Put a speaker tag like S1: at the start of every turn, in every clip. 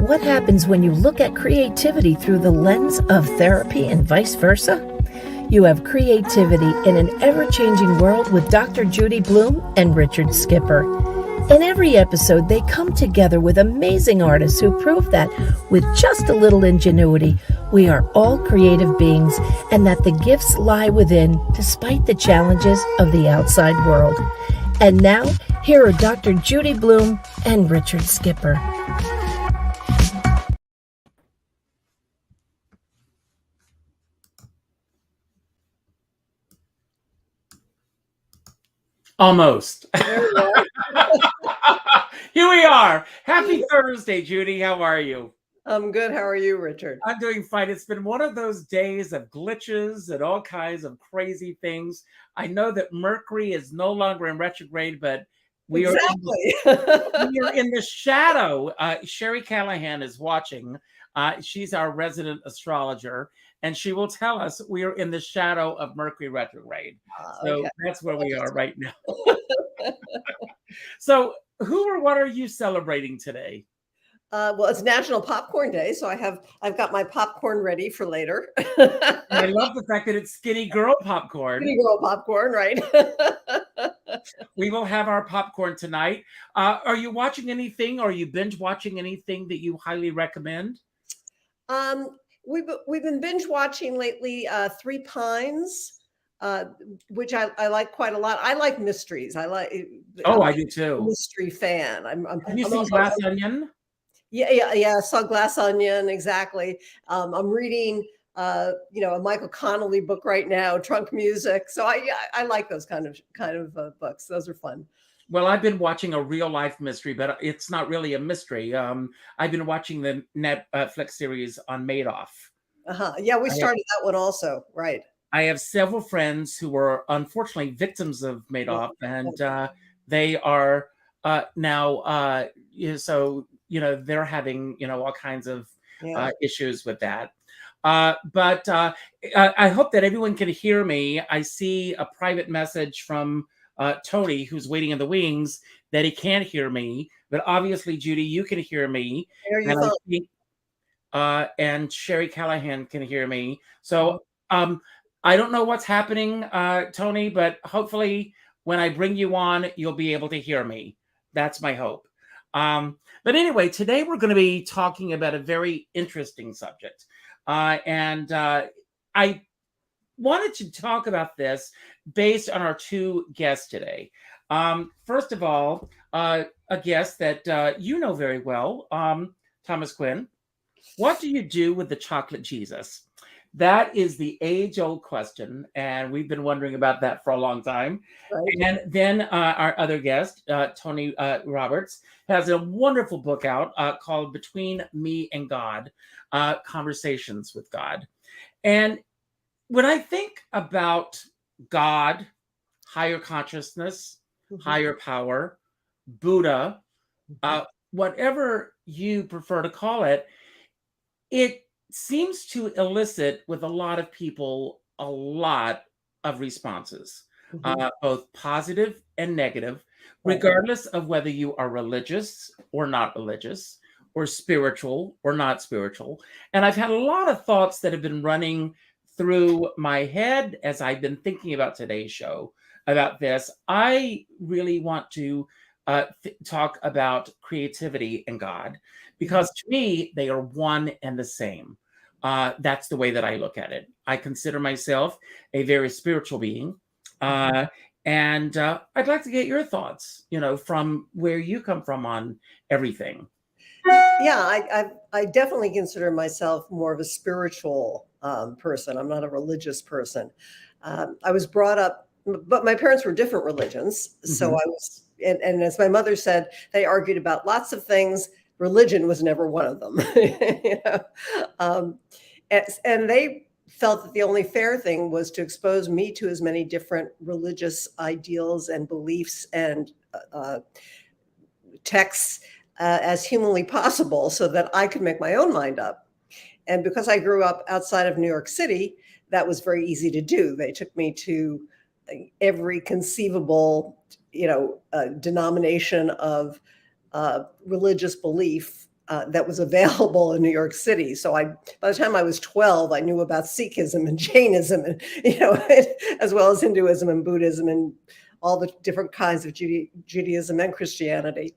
S1: What happens when you look at creativity through the lens of therapy and vice versa? You have creativity in an ever-changing world with Dr. Judi Blume and Richard Skipper. In every episode, they come together with amazing artists who prove that with just a little ingenuity, we are all creative beings and that the gifts lie within despite the challenges of the outside world. And now, here are Dr. Judi Blume and Richard Skipper.
S2: Almost. Here we are. Happy Thursday, Judi. How are you?
S3: I'm good. How are you, Richard?
S2: I'm doing fine. It's been one of those days of glitches and all kinds of crazy things. I know that Mercury is no longer in retrograde, but we are in the shadow. Sherry Callahan is watching. She's our resident astrologer, and she will tell us we are in the shadow of Mercury retrograde. So that's where we are right now. So who or what are you celebrating today?
S3: Well, it's National Popcorn Day, so I've got my popcorn ready for later.
S2: I love the fact that it's Skinny Girl Popcorn.
S3: Skinny Girl Popcorn, right?
S2: We will have our popcorn tonight. Are you watching anything? Or are you binge watching anything that you highly recommend?
S3: We've been binge watching lately. Three Pines, which I like quite a lot. I like mysteries. I
S2: do too.
S3: Mystery fan.
S2: Have you seen Glass Onion?
S3: Yeah. I saw Glass Onion, exactly. I'm reading, a Michael Connelly book right now, Trunk Music. So I like those kind of books. Those are fun.
S2: Well, I've been watching a real life mystery, but it's not really a mystery. I've been watching the Netflix series on Madoff.
S3: Yeah, we started that one also, right? I
S2: have several friends who were unfortunately victims of Madoff, and they are now, so they're having all kinds of issues with that. But I hope that everyone can hear me. I see a private message from Tony, who's waiting in the wings, that he can't hear me. But obviously, Judi, you can hear me. And Sherry Callahan can hear me. So I don't know what's happening, Tony, but hopefully when I bring you on, you'll be able to hear me. That's my hope. But anyway, today we're going to be talking about a very interesting subject. And I wanted to talk about this based on our two guests today. First of all, a guest that you know very well, Thomas Quinn. What do you do with the chocolate Jesus? That is the age-old question, and we've been wondering about that for a long time. Right. And then our other guest, Tony Roberts, has a wonderful book out called Between Me and God, Conversations with God. And when I think about God, higher consciousness, higher power, Buddha, whatever you prefer to call it, it seems to elicit with a lot of people a lot of responses, both positive and negative, regardless of whether you are religious or not religious, or spiritual or not spiritual. And I've had a lot of thoughts that have been running through my head as I've been thinking about today's show about this. I really want to talk about creativity and God, because to me, they are one and the same. That's the way that I look at it. I consider myself a very spiritual being. And I'd like to get your thoughts, from where you come from on everything.
S3: Yeah, I definitely consider myself more of a spiritual person. I'm not a religious person. I was brought up, but my parents were different religions. So I was, and as my mother said, they argued about lots of things religion was never one of them. You know? And they felt that the only fair thing was to expose me to as many different religious ideals and beliefs and texts as humanly possible so that I could make my own mind up. And because I grew up outside of New York City, that was very easy to do. They took me to every conceivable, denomination of religious belief that was available in New York City. So by the time I was 12, I knew about Sikhism and Jainism, and as well as Hinduism and Buddhism and all the different kinds of Judaism and Christianity.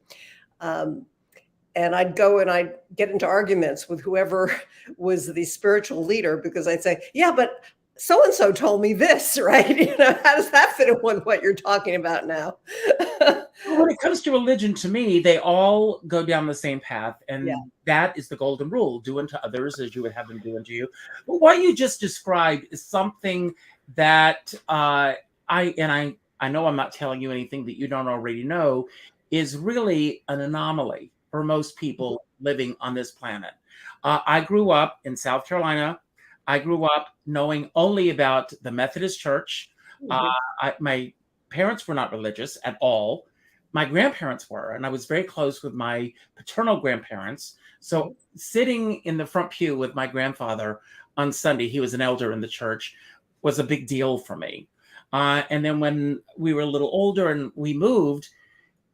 S3: And I'd go and I'd get into arguments with whoever was the spiritual leader, because I'd say, yeah, but so-and-so told me this, right? How does that fit in with what you're talking about now?
S2: When it comes to religion, to me, they all go down the same path. And that is the golden rule: do unto others as you would have them do unto you. But what you just described is something that I know I'm not telling you anything that you don't already know, is really an anomaly for most people living on this planet. I grew up in South Carolina. I grew up knowing only about the Methodist Church. My parents were not religious at all. My grandparents were, and I was very close with my paternal grandparents. So sitting in the front pew with my grandfather on Sunday, he was an elder in the church, was a big deal for me. And then when we were a little older and we moved,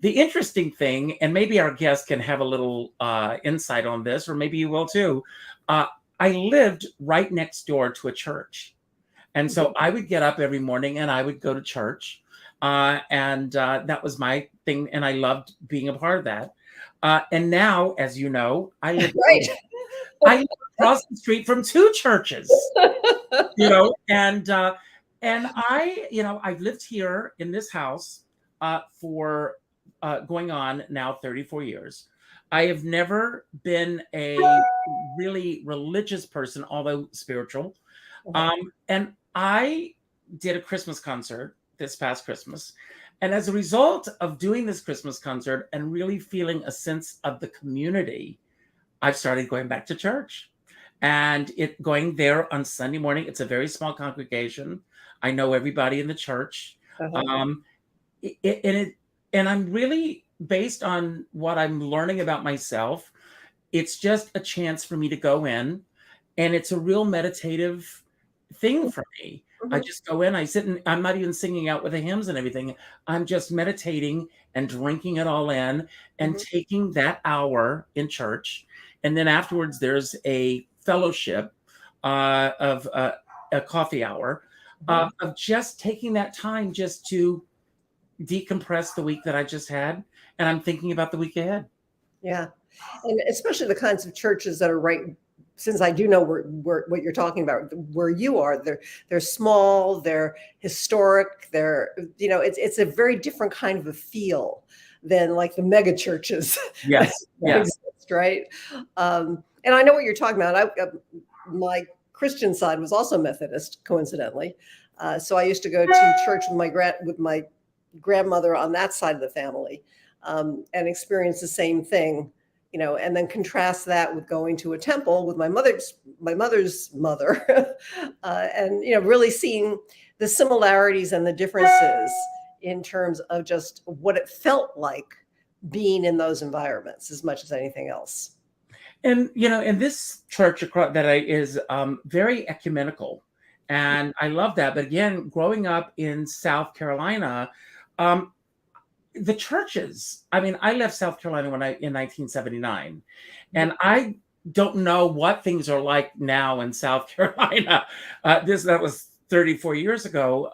S2: the interesting thing, and maybe our guest can have a little insight on this, or maybe you will too, I lived right next door to a church. And so I would get up every morning and I would go to church. And that was my thing. And I loved being a part of that. And now, as you know, I live, I live across the street from two churches, and I've lived here in this house for going on now 34 years. I have never been a really religious person, although spiritual. And I did a Christmas concert this past Christmas. And as a result of doing this Christmas concert and really feeling a sense of the community, I've started going back to church and going there on Sunday morning. It's a very small congregation. I know everybody in the church. And I'm really, based on what I'm learning about myself, it's just a chance for me to go in, and it's a real meditative thing for me. I just go in, I sit, and I'm not even singing out with the hymns and everything. I'm just meditating and drinking it all in and taking that hour in church. And then afterwards, there's a fellowship of a coffee hour of just taking that time just to decompress the week that I just had. And I'm thinking about the week ahead.
S3: Yeah. And especially the kinds of churches that are right, since I do know what you're talking about, where you are, they're small, they're historic, it's a very different kind of a feel than like the mega churches.
S2: Yes.
S3: Exist, right. And I know what you're talking about. My Christian side was also Methodist, coincidentally. So I used to go to church with my grandmother on that side of the family, and experience the same thing, and then contrast that with going to a temple with my mother's mother, and really seeing the similarities and the differences in terms of just what it felt like being in those environments as much as anything else.
S2: And in this church that is very ecumenical, and I love that. But again, growing up in South Carolina, the churches, I left South Carolina in 1979, and I don't know what things are like now in South Carolina. That was 34 years ago.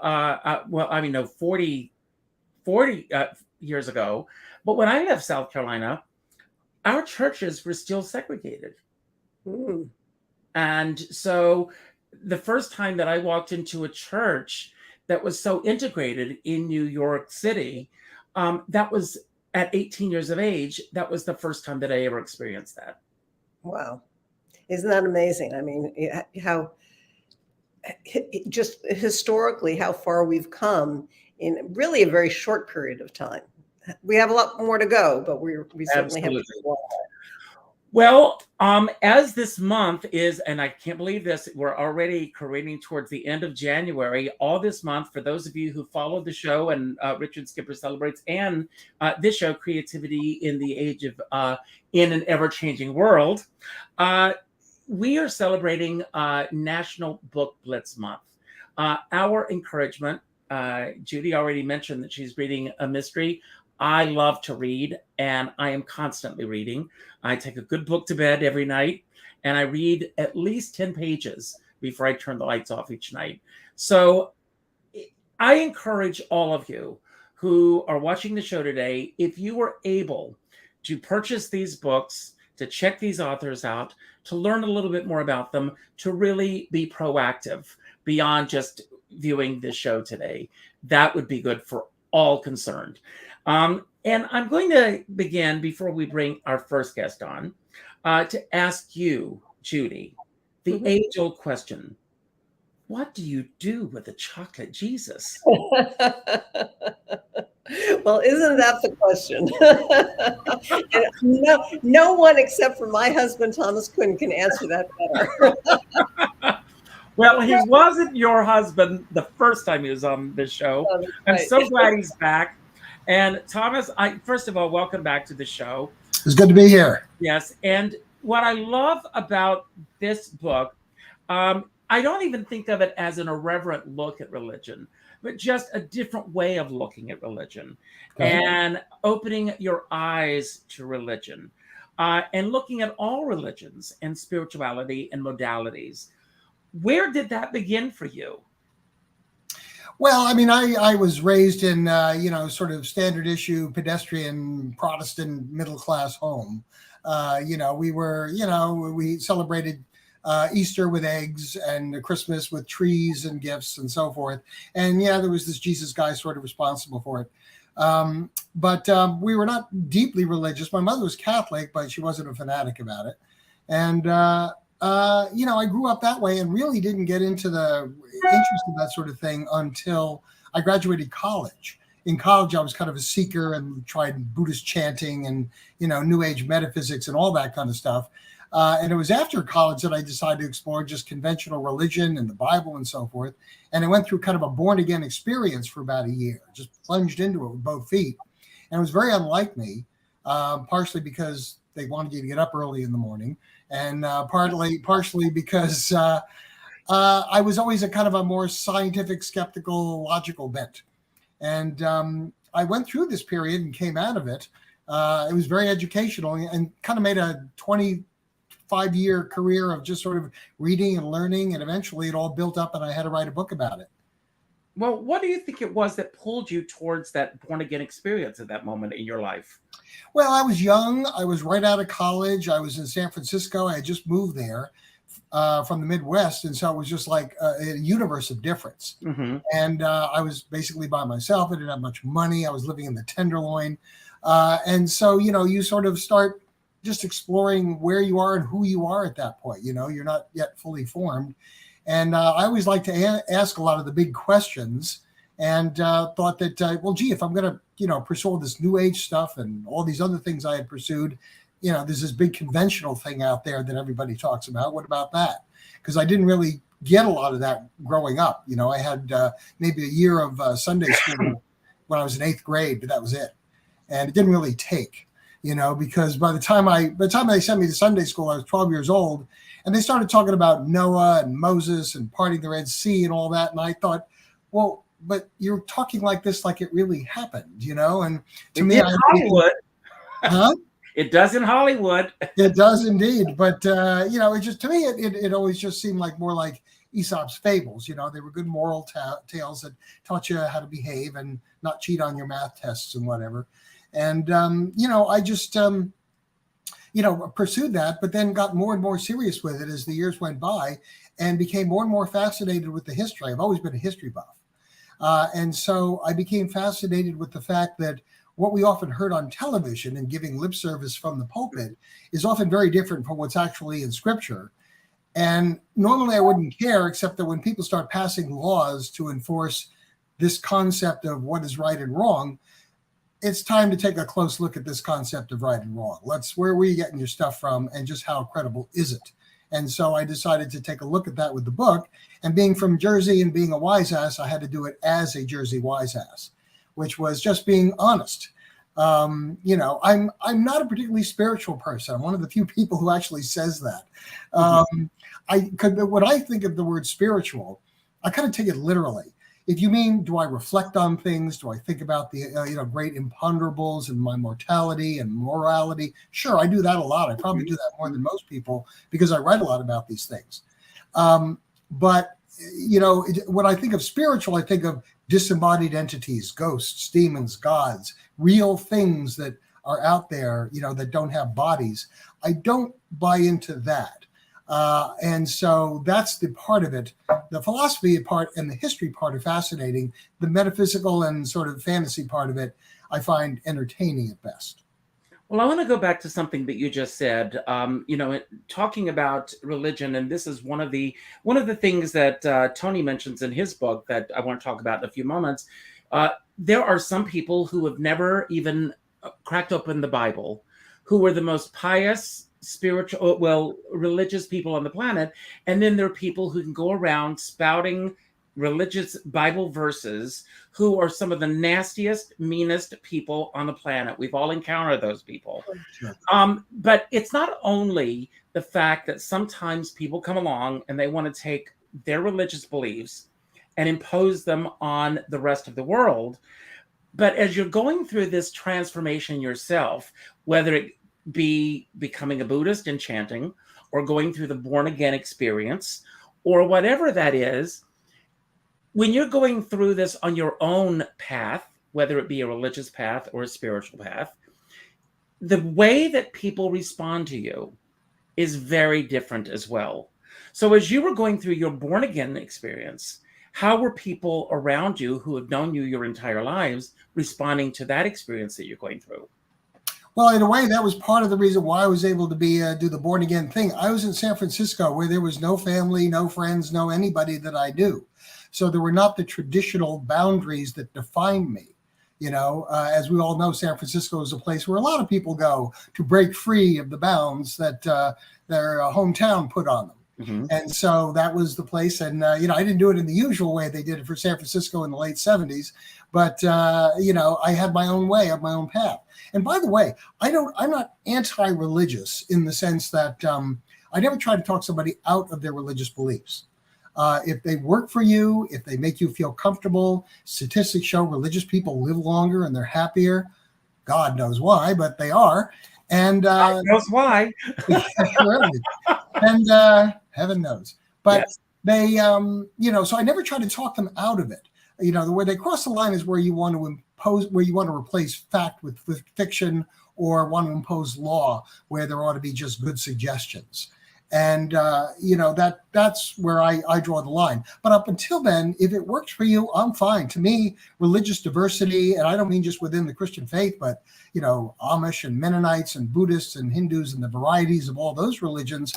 S2: 40 years ago. But when I left South Carolina, our churches were still segregated. And so the first time that I walked into a church that was so integrated in New York City, that was at 18 years of age. That was the first time that I ever experienced that.
S3: Wow. Isn't that amazing? How just historically, how far we've come in really a very short period of time. We have a lot more to go, but we certainly have.
S2: Well, as this month is, and I can't believe this, we're already careening towards the end of January. All this month, for those of you who follow the show and Richard Skipper Celebrates and this show, Creativity in the Age of in an Ever-Changing World, we are celebrating National Book Blitz Month. Our encouragement, Judi already mentioned that she's reading a mystery. I love to read, and I am constantly reading. I take a good book to bed every night, and I read at least 10 pages before I turn the lights off each night. So I encourage all of you who are watching the show today, if you were able to purchase these books, to check these authors out, to learn a little bit more about them, to really be proactive beyond just viewing this show today, that would be good for all concerned. And I'm going to begin, before we bring our first guest on, to ask you, Judi, the age-old question. What do you do with a chocolate Jesus?
S3: Well, isn't that the question? And no one except for my husband, Thomas Quinn, can answer that better.
S2: Well, he wasn't your husband the first time he was on this show.
S3: Oh,
S2: I'm
S3: right.
S2: so glad he's back. And Thomas, first of all, welcome back to the show.
S4: It's good to be here.
S2: Yes. And what I love about this book, I don't even think of it as an irreverent look at religion, but just a different way of looking at religion and opening your eyes to religion and looking at all religions and spirituality and modalities. Where did that begin for you?
S4: Well, I mean, I was raised in, sort of standard issue pedestrian Protestant middle class home. We celebrated Easter with eggs and Christmas with trees and gifts and so forth. And there was this Jesus guy sort of responsible for it. But we were not deeply religious. My mother was Catholic, but she wasn't a fanatic about it. And, I grew up that way and really didn't get into the interest in that sort of thing until I graduated college. In college, I was kind of a seeker and tried Buddhist chanting and, New Age metaphysics and all that kind of stuff. And it was after college that I decided to explore just conventional religion and the Bible and so forth. And I went through kind of a born again experience for about a year, just plunged into it with both feet. And it was very unlike me, partially because they wanted you to get up early in the morning, and partially because I was always a kind of a more scientific, skeptical, logical bent. And I went through this period and came out of it. It was very educational and kind of made a 25-year career of just sort of reading and learning. And eventually it all built up and I had to write a book about it.
S2: Well, what do you think it was that pulled you towards that born again experience at that moment in your life?
S4: Well, I was young. I was right out of college. I was in San Francisco. I had just moved there from the Midwest. And so it was just like a universe of difference. Mm-hmm. And I was basically by myself. I didn't have much money. I was living in the Tenderloin. And so, you sort of start just exploring where you are and who you are at that point. You're not yet fully formed. And I always like to ask a lot of the big questions, and thought that, if I'm going to, pursue all this New Age stuff and all these other things I had pursued, there's this big conventional thing out there that everybody talks about. What about that? Because I didn't really get a lot of that growing up. I had maybe a year of Sunday school when I was in 8th grade, but that was it. And it didn't really take, because by the time they sent me to Sunday school, I was 12 years old. And they started talking about Noah and Moses and parting the Red Sea and all that. And I thought, well, but you're talking like this, like it really happened, And to me,
S2: Hollywood.
S4: Huh?
S2: It does in Hollywood.
S4: It does indeed. But, it just, to me, it always just seemed like more like Aesop's fables. They were good moral tales that taught you how to behave and not cheat on your math tests and whatever. And, I just, pursued that, but then got more and more serious with it as the years went by and became more and more fascinated with the history. I've always been a history buff. And so I became fascinated with the fact that what we often heard on television and giving lip service from the pulpit is often very different from what's actually in scripture. And normally I wouldn't care, except that when people start passing laws to enforce this concept of what is right and wrong, it's time to take a close look at this concept of right and wrong. Where were you getting your stuff from, and just how credible is it? And so I decided to take a look at that with the book. And being from Jersey and being a wise ass, I had to do it as a Jersey wise ass, which was just being honest. I'm not a particularly spiritual person. I'm one of the few people who actually says that. When I think of the word spiritual, I kind of take it literally. If you mean, do I reflect on things? Do I think about the great imponderables and my mortality and morality? Sure, I do that a lot. I probably do that more than most people because I write a lot about these things. But when I think of spiritual, I think of disembodied entities, ghosts, demons, gods, real things that are out there, that don't have bodies. I don't buy into that. And so that's the part of it. The philosophy part and the history part are fascinating. The metaphysical and sort of fantasy part of it, I find entertaining at best.
S2: Well, I want to go back to something that you just said, talking about religion. And this is one of the things that Tony mentions in his book that I want to talk about in a few moments. There are some people who have never even cracked open the Bible, who are the most pious, religious people on the planet. And then there are people who can go around spouting religious Bible verses who are some of the nastiest, meanest people on the planet. We've all encountered those people.
S4: Sure.
S2: But it's not only the fact that sometimes people come along and they want to take their religious beliefs and impose them on the rest of the world. But as you're going through this transformation yourself, whether it be becoming a Buddhist and chanting, or going through the born again experience, or whatever that is, when you're going through this on your own path, whether it be a religious path or a spiritual path, the way that people respond to you is very different as well. So as you were going through your born again experience, how were people around you who have known you your entire lives responding to that experience that you're going through?
S4: Well, in a way, that was part of the reason why I was able to do the born again thing. I was in San Francisco where there was no family, no friends, no anybody that I knew. So there were not the traditional boundaries that defined me. As we all know, San Francisco is a place where a lot of people go to break free of the bounds that their hometown put on them. Mm-hmm. And so that was the place. And, I didn't do it in the usual way they did it for San Francisco in the late 70s. But, I had my own way, my own path. And by the way, I'm not anti-religious in the sense that I never try to talk somebody out of their religious beliefs. If they work for you, if they make you feel comfortable, statistics show religious people live longer and they're happier. God knows why, but they are. And
S2: God knows why.
S4: And heaven knows. But
S2: yes.
S4: They, so I never try to talk them out of it. Where they cross the line is where you want to replace fact with fiction, or want to impose law where there ought to be just good suggestions. And, that's where I draw the line. But up until then, if it works for you, I'm fine. To me, religious diversity, and I don't mean just within the Christian faith, but, Amish and Mennonites and Buddhists and Hindus and the varieties of all those religions,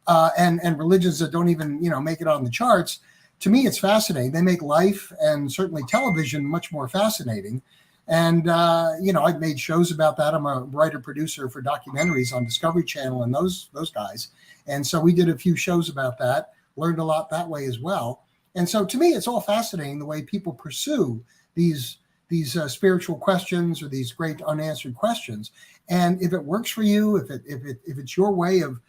S4: and religions that don't even, make it on the charts. To me, it's fascinating. They make life and certainly television much more fascinating. And, I've made shows about that. I'm a writer-producer for documentaries on Discovery Channel and those guys. And so we did a few shows about that, learned a lot that way as well. And so to me, it's all fascinating the way people pursue these spiritual questions or these great unanswered questions. And if it works for you, if it's your way of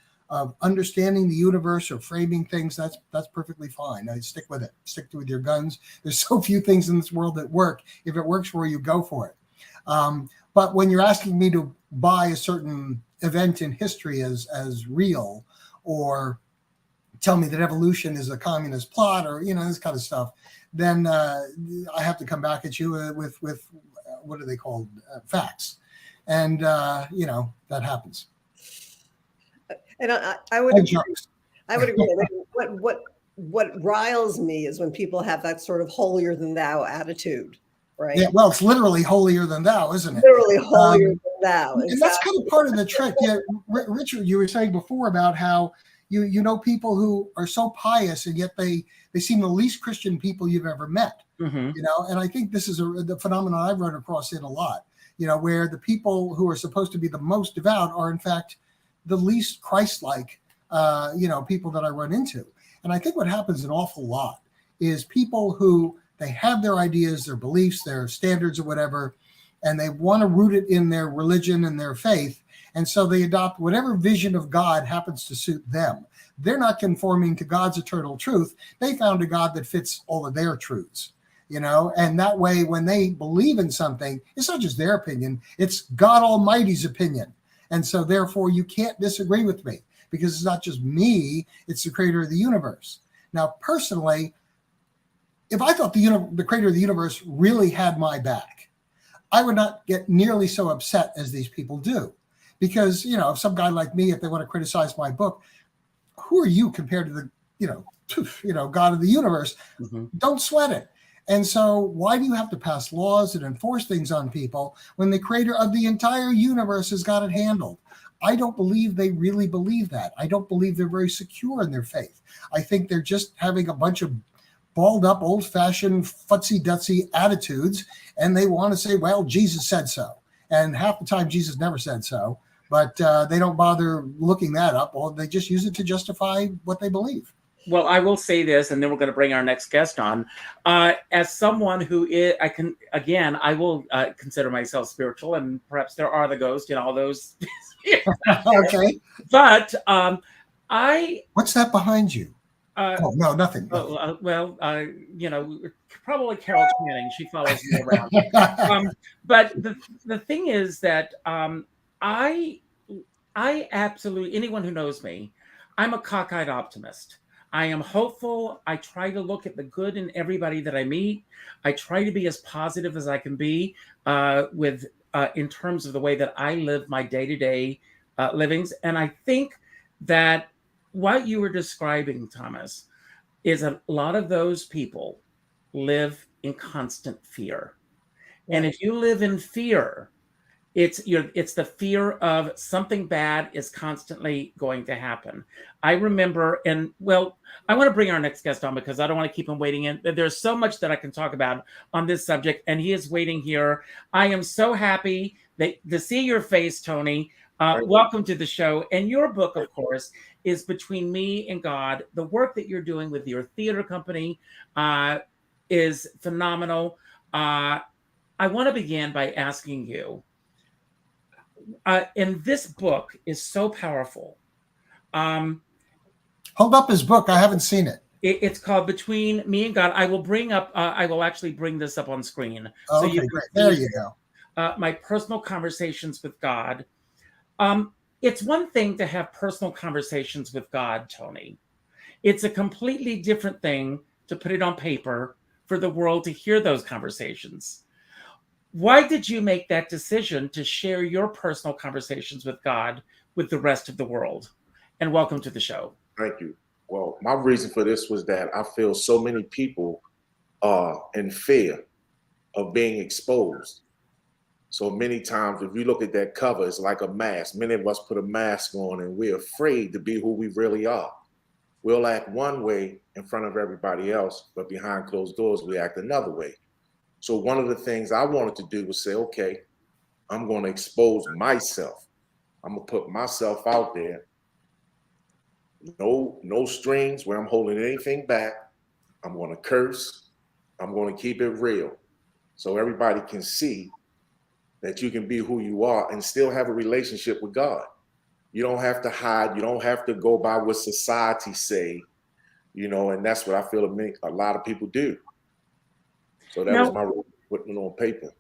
S4: understanding the universe or framing things, that's perfectly fine. I stick with it. Stick with your guns. There's so few things in this world that work. If it works for you, go for it. But when you're asking me to buy a certain event in history as real, or tell me that evolution is a communist plot, or this kind of stuff, then I have to come back at you with what are they called, facts, and that happens.
S3: And I would agree. I would agree. What riles me is when people have that sort of holier than thou attitude, right?
S4: Yeah, well, it's literally holier than thou, isn't it?
S3: Literally holier than thou. Exactly.
S4: And that's kind of part of the trick. Yeah, Richard, you were saying before about how you know people who are so pious and yet they seem the least Christian people you've ever met. Mm-hmm. And I think this is the phenomenon I've run across it a lot. where the people who are supposed to be the most devout are in fact the least Christ-like, people that I run into. And I think what happens an awful lot is people who they have their ideas, their beliefs, their standards or whatever, and they want to root it in their religion and their faith. And so they adopt whatever vision of God happens to suit them. They're not conforming to God's eternal truth. They found a God that fits all of their truths, and that way, when they believe in something, it's not just their opinion, it's God Almighty's opinion. And so therefore you can't disagree with me because it's not just me, it's the creator of the universe. Now, personally, if I thought the creator of the universe really had my back, I would not get nearly so upset as these people do. Because, if some guy like me, if they want to criticize my book, who are you compared to the, God of the universe? Mm-hmm. Don't sweat it. And so why do you have to pass laws and enforce things on people when the creator of the entire universe has got it handled? I don't believe they really believe that. I don't believe they're very secure in their faith. I think they're just having a bunch of balled up, old-fashioned, futsy-dutsy attitudes, and they want to say, well, Jesus said so. And half the time Jesus never said so, but they don't bother looking that up, or they just use it to justify what they believe.
S2: Well, I will say this, and then we're going to bring our next guest on. As someone who is, I will consider myself spiritual, and perhaps there are the ghosts and all those.
S4: Okay.
S2: But
S4: what's that behind you? No, nothing.
S2: Probably Carol Channing. She follows me around. But the thing is that I absolutely, anyone who knows me, I'm a cockeyed optimist. I am hopeful. I try to look at the good in everybody that I meet. I try to be as positive as I can be in terms of the way that I live my day-to-day livings. And I think that what you were describing, Thomas, is a lot of those people live in constant fear. Yeah. And if you live in fear, it's the fear of something bad is constantly going to happen. I remember, I want to bring our next guest on because I don't want to keep him waiting in. There's so much that I can talk about on this subject, and he is waiting here. I am so happy to see your face, Tony. Welcome to the show. And your book, of course, is Between Me and God. The work that you're doing with your theater company is phenomenal. I want to begin by asking you, and this book is so powerful.
S4: Hold up his book. I haven't seen it.
S2: It's called Between Me and God. I will actually bring this up on screen.
S4: Oh, so okay, great. There you go.
S2: My personal conversations with God. It's one thing to have personal conversations with God, Tony. It's a completely different thing to put it on paper for the world to hear those conversations. Why did you make that decision to share your personal conversations with God with the rest of the world? And welcome to the show.
S5: Thank you. Well, my reason for this was that I feel so many people are in fear of being exposed. So many times, if you look at that cover, it's like a mask. Many of us put a mask on and we're afraid to be who we really are. We'll act one way in front of everybody else, but behind closed doors, we act another way. So one of the things I wanted to do was say, okay, I'm going to expose myself. I'm going to put myself out there. No strings where I'm holding anything back. I'm going to curse. I'm going to keep it real so everybody can see that you can be who you are and still have a relationship with God. You don't have to hide. You don't have to go by what society say, and that's what I feel a lot of people do. So that was my role, putting it on paper.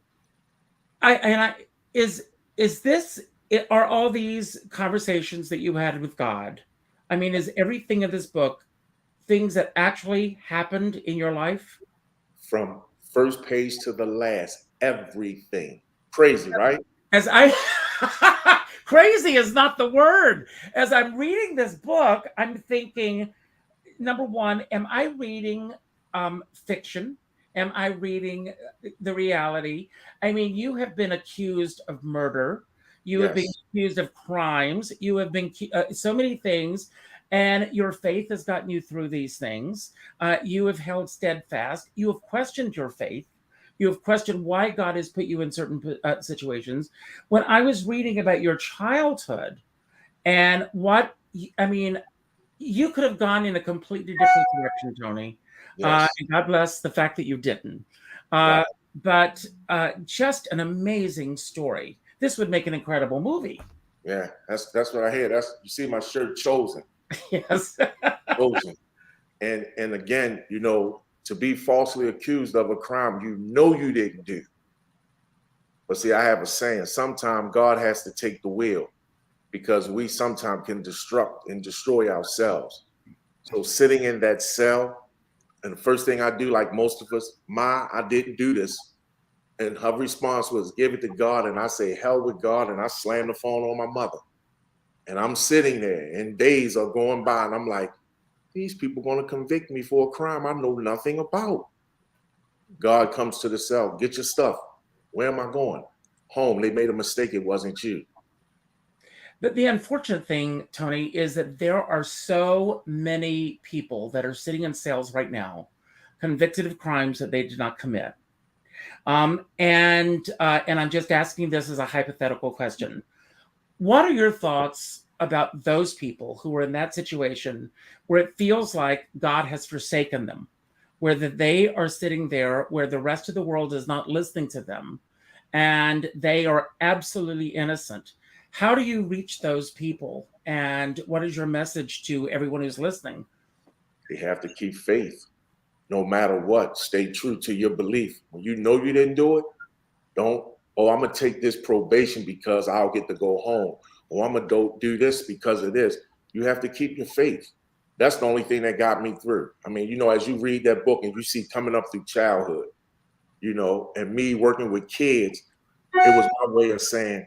S2: Are all these conversations that you had with God? I mean, is everything in this book things that actually happened in your life?
S5: From first page to the last, everything. Crazy, right?
S2: Crazy is not the word. As I'm reading this book, I'm thinking, number one, am I reading fiction? Am I reading the reality? I mean, you have been accused of murder. You have been accused of crimes. You have been so many things, and your faith has gotten you through these things. You have held steadfast. You have questioned your faith. You have questioned why God has put you in certain situations. When I was reading about your childhood and you could have gone in a completely different direction, Tony.
S5: Yes.
S2: And God bless the fact that you didn't.
S5: Right.
S2: But just an amazing story. This would make an incredible movie.
S5: Yeah, that's what I hear. That's, you see my shirt, chosen.
S2: Yes.
S5: Chosen. And again, you know, to be falsely accused of a crime you know you didn't do. But see, I have a saying, sometimes God has to take the wheel because we sometimes can destruct and destroy ourselves. So sitting in that cell, and the first thing I do, like most of us, Ma, I didn't do this. And her response was, give it to God. And I say, hell with God. And I slam the phone on my mother. And I'm sitting there and days are going by and I'm like, these people are going to convict me for a crime I know nothing about. God comes to the cell, get your stuff. Where am I going? Home. They made a mistake. It wasn't you.
S2: But the unfortunate thing, Tony, is that there are so many people that are sitting in cells right now, convicted of crimes that they did not commit. And I'm just asking this as a hypothetical question. What are your thoughts about those people who are in that situation where it feels like God has forsaken them, where they are sitting there, where the rest of the world is not listening to them, and they are absolutely innocent? How do you reach those people? And what is your message to everyone who's listening?
S5: They have to keep faith. No matter what, stay true to your belief. When you know you didn't do it, don't, oh, I'm going to take this probation because I'll get to go home. Or I'm going to do this because of this. You have to keep your faith. That's the only thing that got me through. I mean, you know, as you read that book and you see coming up through childhood, you know, and me working with kids, it was my way of saying,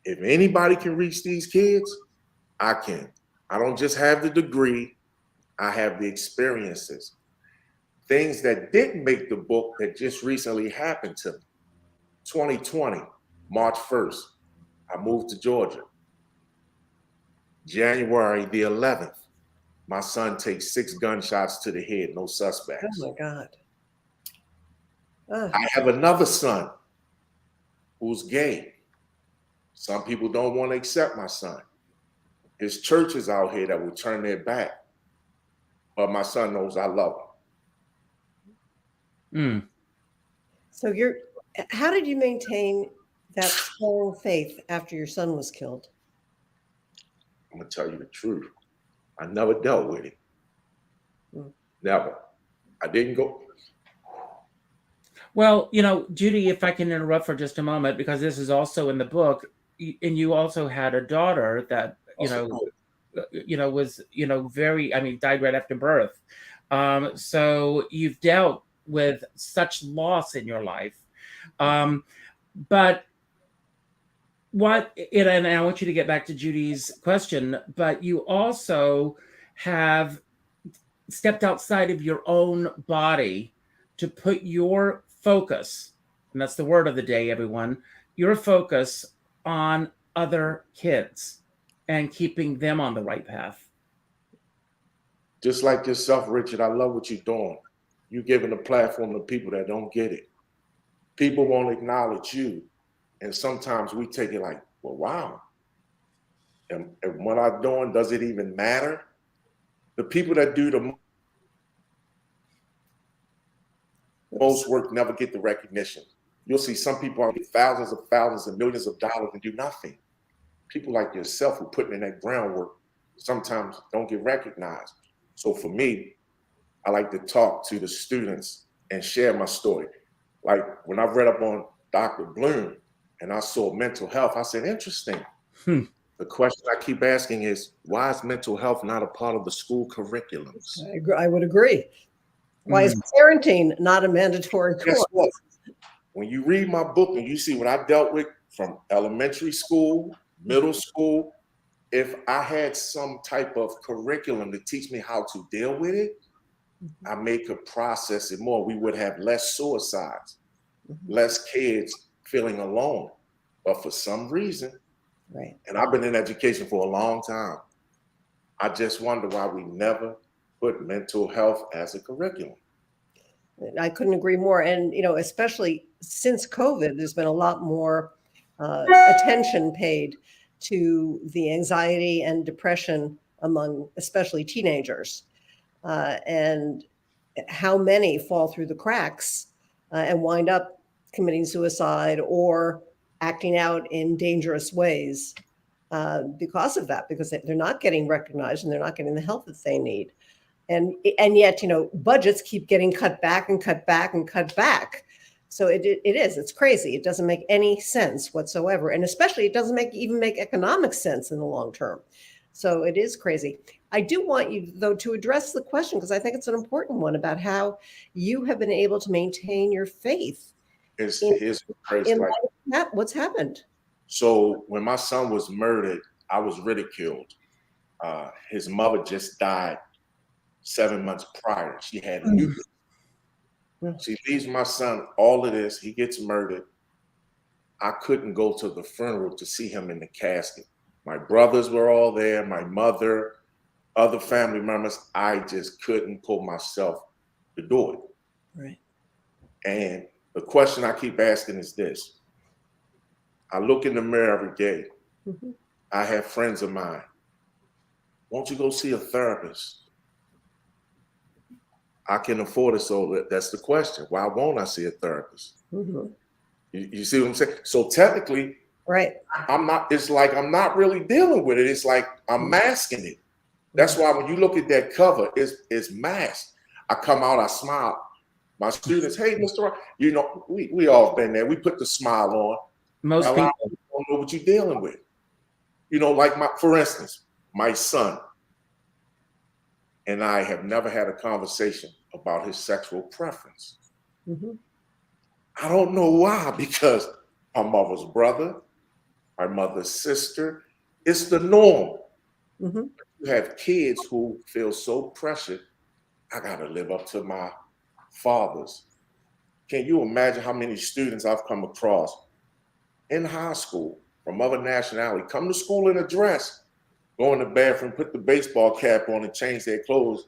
S5: if anybody can reach these kids, I can. I don't just have the degree, I have the experiences. Things that didn't make the book that just recently happened to me. 2020, March 1st, I moved to Georgia. January the 11th, my son takes 6 gunshots to the head, no suspects.
S3: Oh my God.
S5: I have another son who's gay. Some people don't want to accept my son. His churches out here that will turn their back. But my son knows I love him.
S3: So how did you maintain that strong faith after your son was killed?
S5: I'm going to tell you the truth. I never dealt with it. Never. I didn't go.
S2: Well, you know, Judi, if I can interrupt for just a moment, because this is also in the book, and you also had a daughter that, was, very, died right after birth. So you've dealt with such loss in your life. But and I want you to get back to Judy's question, but you also have stepped outside of your own body to put your focus, and that's the word of the day, everyone, your focus on other kids and keeping them on the right path.
S5: Just like yourself, Richard, I love what you're doing. You're giving a platform to people that don't get it. People won't acknowledge you. And sometimes we take it like, well, wow. And what I'm doing, does it even matter? The people that do the most work never get the recognition. You'll see some people get thousands and millions of dollars and do nothing. People like yourself who putting in that groundwork sometimes don't get recognized. So for me, I like to talk to the students and share my story. Like when I read up on Dr. Bloom and I saw mental health, I said, interesting. The question I keep asking is, why is mental health not a part of the school curriculums?
S3: I would agree. Why is parenting not a mandatory course?
S5: Guess what? When you read my book and you see what I dealt with from elementary school, middle school, if I had some type of curriculum to teach me how to deal with it, I could process it more. We would have less suicides, less kids feeling alone. But for some reason,
S3: right.
S5: And I've been in education for a long time, I just wonder why we never put mental health as a curriculum.
S3: I couldn't agree more. And, especially since COVID, there's been a lot more attention paid to the anxiety and depression among especially teenagers, and how many fall through the cracks and wind up committing suicide or acting out in dangerous ways because of that, because they're not getting recognized and they're not getting the help that they need. And yet, budgets keep getting cut back and cut back and cut back. So it's crazy. It doesn't make any sense whatsoever. And especially it doesn't even make economic sense in the long term. So it is crazy. I do want you, though, to address the question, because I think it's an important one, about how you have been able to maintain your faith.
S5: Here's crazy.
S3: What's happened?
S5: So when my son was murdered, I was ridiculed. His mother just died 7 months prior. She had lupus. She leaves my son all of this. He gets murdered. I couldn't go to the funeral to see him in the casket. My brothers were all there, my mother, other family members. I just couldn't pull myself to do it.
S3: Right.
S5: And the question I keep asking is this. I look in the mirror every day. Mm-hmm. I have friends of mine. Won't you go see a therapist? I can afford it, so that's the question. Why won't I see a therapist? Mm-hmm. You see what I'm saying? So technically,
S3: right,
S5: it's like I'm not really dealing with it. It's like I'm masking it. That's why when you look at that cover, it's masked. I come out, I smile. My students, hey, Mr. Rock, we all been there. We put the smile on.
S2: Most people
S5: don't know what you're dealing with. For instance, my son and I have never had a conversation about his sexual preference. Mm-hmm. I don't know why, because my mother's brother, my mother's sister, it's the norm. Mm-hmm. You have kids who feel so pressured, I gotta live up to my father's. Can you imagine how many students I've come across in high school from other nationality, come to school in a dress, go in the bathroom, put the baseball cap on and change their clothes.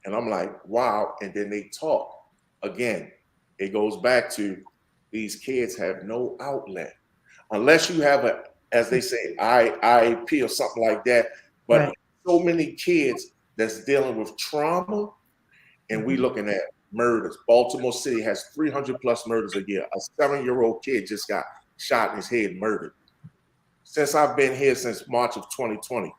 S5: And I'm like, wow. And then they talk. Again, it goes back to these kids have no outlet. Unless you have as they say, IEP or something like that. But right. So many kids that's dealing with trauma, and we looking at murders. Baltimore City has 300 plus murders a year. A 7-year-old kid just got shot in his head, murdered. Since I've been here since March of 2020,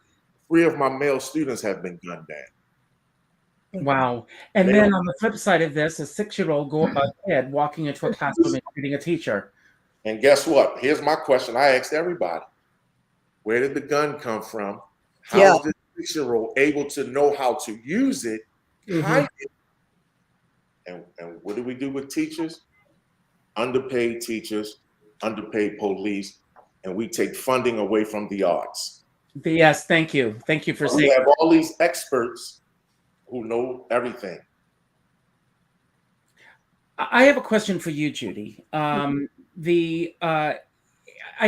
S5: 3 of my male students have been gunned down.
S2: Wow. And then on the flip side of this, a 6-year-old kid walking into a classroom and shooting a teacher.
S5: And guess what? Here's my question I asked everybody. Where did the gun come from? How is this 6-year-old able to know how to use it, hide it? And what do we do with teachers? Underpaid teachers, underpaid police, and we take funding away from the arts.
S2: Yes, thank you. Thank you for saying.
S5: We have all these experts who know everything.
S2: I have a question for you, Judi. I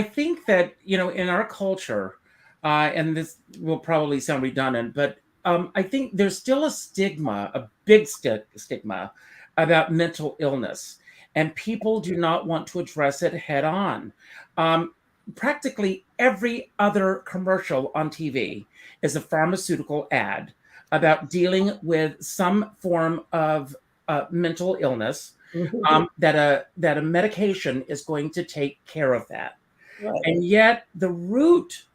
S2: think that, in our culture, and this will probably sound redundant, but I think there's still a stigma, a big stigma about mental illness, and people do not want to address it head on. Practically every other commercial on TV is a pharmaceutical ad about dealing with some form of mental illness, that a medication is going to take care of that. Right. And yet the root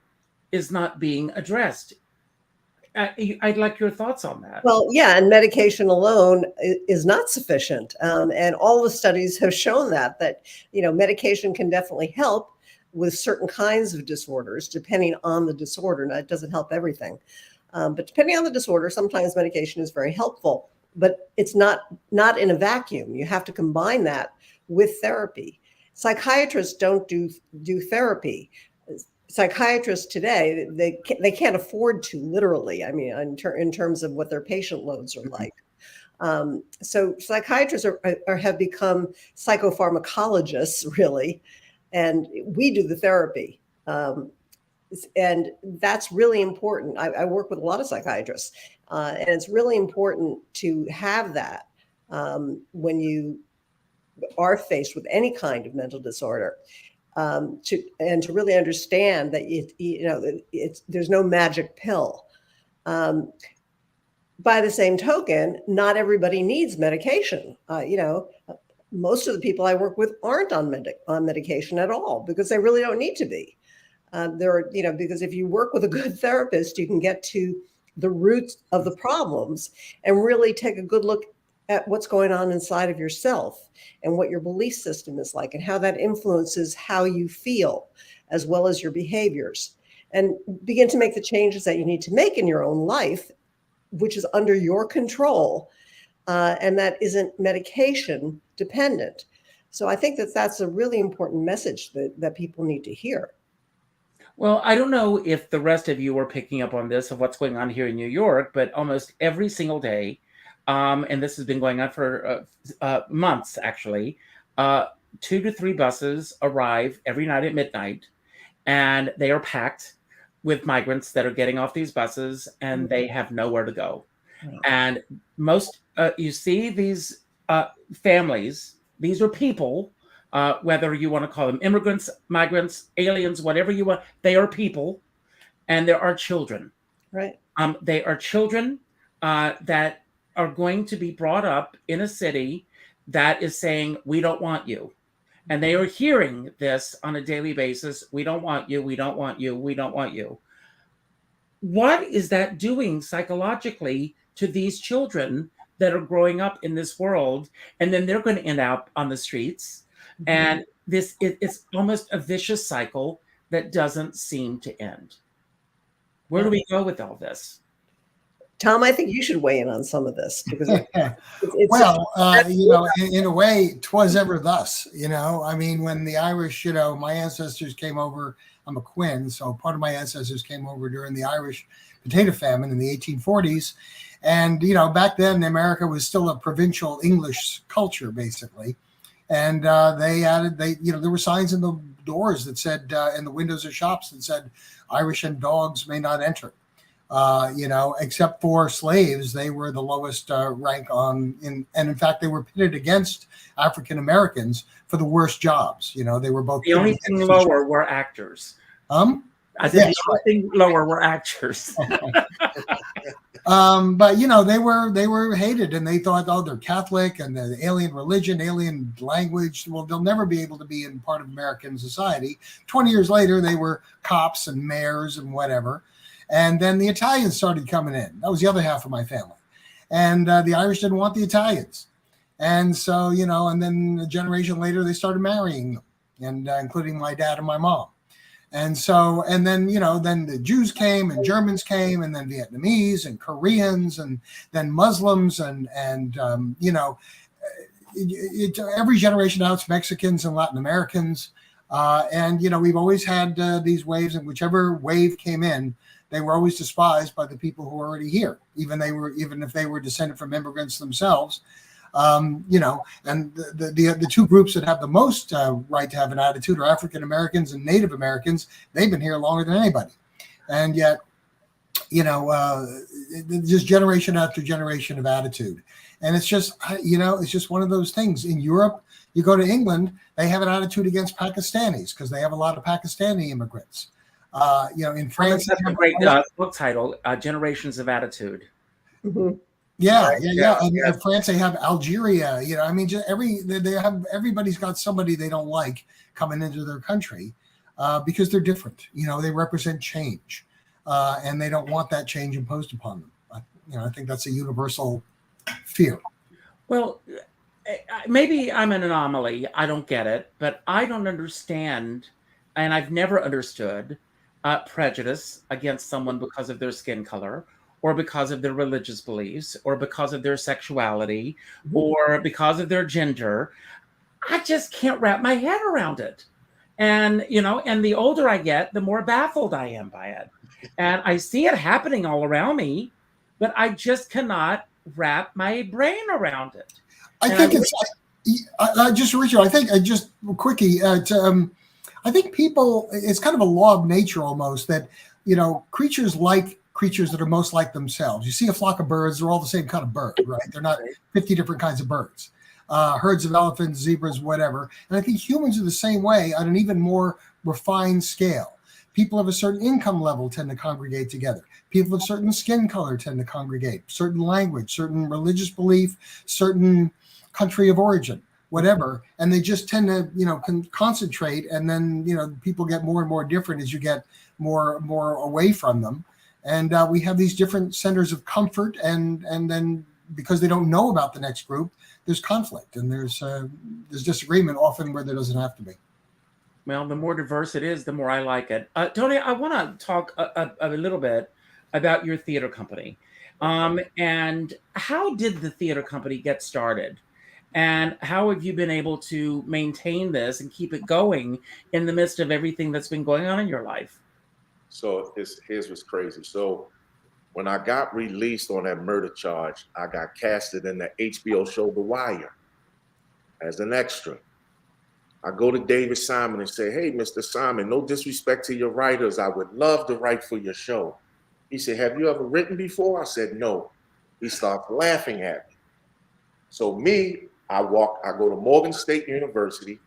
S2: is not being addressed. I'd like your thoughts on that.
S3: Well, yeah, and medication alone is not sufficient. And all the studies have shown that medication can definitely help with certain kinds of disorders, depending on the disorder. Now, it doesn't help everything. But depending on the disorder, sometimes medication is very helpful, but it's not in a vacuum. You have to combine that with therapy. Psychiatrists don't do therapy. Psychiatrists today, they can't afford to, literally. I mean, in terms of what their patient loads are like. So psychiatrists have become psychopharmacologists, really, and we do the therapy. And that's really important. I work with a lot of psychiatrists, and it's really important to have that when you are faced with any kind of mental disorder, to really understand that there's no magic pill. By the same token, not everybody needs medication. Most of the people I work with aren't on medication at all because they really don't need to be. Because if you work with a good therapist, you can get to the roots of the problems and really take a good look at what's going on inside of yourself and what your belief system is like and how that influences how you feel as well as your behaviors, and begin to make the changes that you need to make in your own life, which is under your control, and that isn't medication dependent. So I think that that's a really important message that people need to hear.
S2: Well, I don't know if the rest of you are picking up on this, of what's going on here in New York, but almost every single day, and this has been going on for months, actually, 2 to 3 buses arrive every night at midnight, and they are packed with migrants that are getting off these buses, and they have nowhere to go. Right. And most, you see these families, these are people, whether you want to call them immigrants, migrants, aliens, whatever you want, they are people, and there are children.
S3: Right.
S2: They are children that are going to be brought up in a city that is saying, we don't want you. And they are hearing this on a daily basis. We don't want you. We don't want you. We don't want you. What is that doing psychologically to these children that are growing up in this world? And then they're going to end up on the streets. Mm-hmm. And it's almost a vicious cycle that doesn't seem to end. Where do we go with all this?
S3: Tom, I think you should weigh in on some of this because
S4: in a way, 'twas ever thus. I mean, when the Irish, my ancestors came over. I'm a Quinn, so part of my ancestors came over during the Irish potato famine in the 1840s, and back then America was still a provincial English culture, basically, and there were signs in the doors that said, in the windows of shops that said, "Irish and dogs may not enter." Except for slaves, they were the lowest rank and in fact, they were pitted against African Americans for the worst jobs. They were both.
S2: The only thing lower were actors. I said the only thing lower were actors.
S4: But they were hated, and they thought, oh, they're Catholic and the alien religion, alien language. Well, they'll never be able to be in part of American society. 20 years later, they were cops and mayors and whatever. And then the Italians started coming in. That was the other half of my family. And the Irish didn't want the Italians. And so, and then a generation later, they started marrying them, and including my dad and my mom. And so, and then, then the Jews came and Germans came, and then Vietnamese and Koreans, and then Muslims and every generation now it's Mexicans and Latin Americans. And we've always had these waves, and whichever wave came in, they were always despised by the people who were already here, even if they were descended from immigrants themselves. And the two groups that have the most right to have an attitude are African Americans and Native Americans. They've been here longer than anybody, and yet, just generation after generation of attitude. And it's just, it's just one of those things. In Europe, you go to England, they have an attitude against Pakistanis because they have a lot of Pakistani immigrants. In France,
S2: that's a great book title, Generations of Attitude.
S3: Mm-hmm.
S4: Yeah. And in France, they have Algeria. Everybody's got somebody they don't like coming into their country because they're different. They represent change, and they don't want that change imposed upon them. I think that's a universal fear.
S2: Well, maybe I'm an anomaly. I don't get it, but I don't understand, and I've never understood prejudice against someone because of their skin color, or because of their religious beliefs, or because of their sexuality, or because of their gender. I just can't wrap my head around it. And, and the older I get, the more baffled I am by it. And I see it happening all around me, but I just cannot wrap my brain around it.
S4: I think people, it's kind of a law of nature almost that, creatures like creatures that are most like themselves. You see a flock of birds, they're all the same kind of bird, right? They're not 50 different kinds of birds. Herds of elephants, zebras, whatever. And I think humans are the same way on an even more refined scale. People of a certain income level tend to congregate together. People of certain skin color tend to congregate, certain language, certain religious belief, certain country of origin, whatever. And they just tend to, concentrate. And then, people get more and more different as you get more away from them. And we have these different centers of comfort. And then because they don't know about the next group, there's conflict and there's disagreement often where there doesn't have to be.
S2: Well, the more diverse it is, the more I like it. Tony, I want to talk a little bit about your theater company. And how did the theater company get started? And how have you been able to maintain this and keep it going in the midst of everything that's been going on in your life?
S5: So here's what's crazy. So when I got released on that murder charge, I got casted in the HBO show The Wire as an extra. I go to David Simon and say, hey, Mr. Simon, no disrespect to your writers. I would love to write for your show. He said, have you ever written before? I said, no. He starts laughing at me. So I go to Morgan State University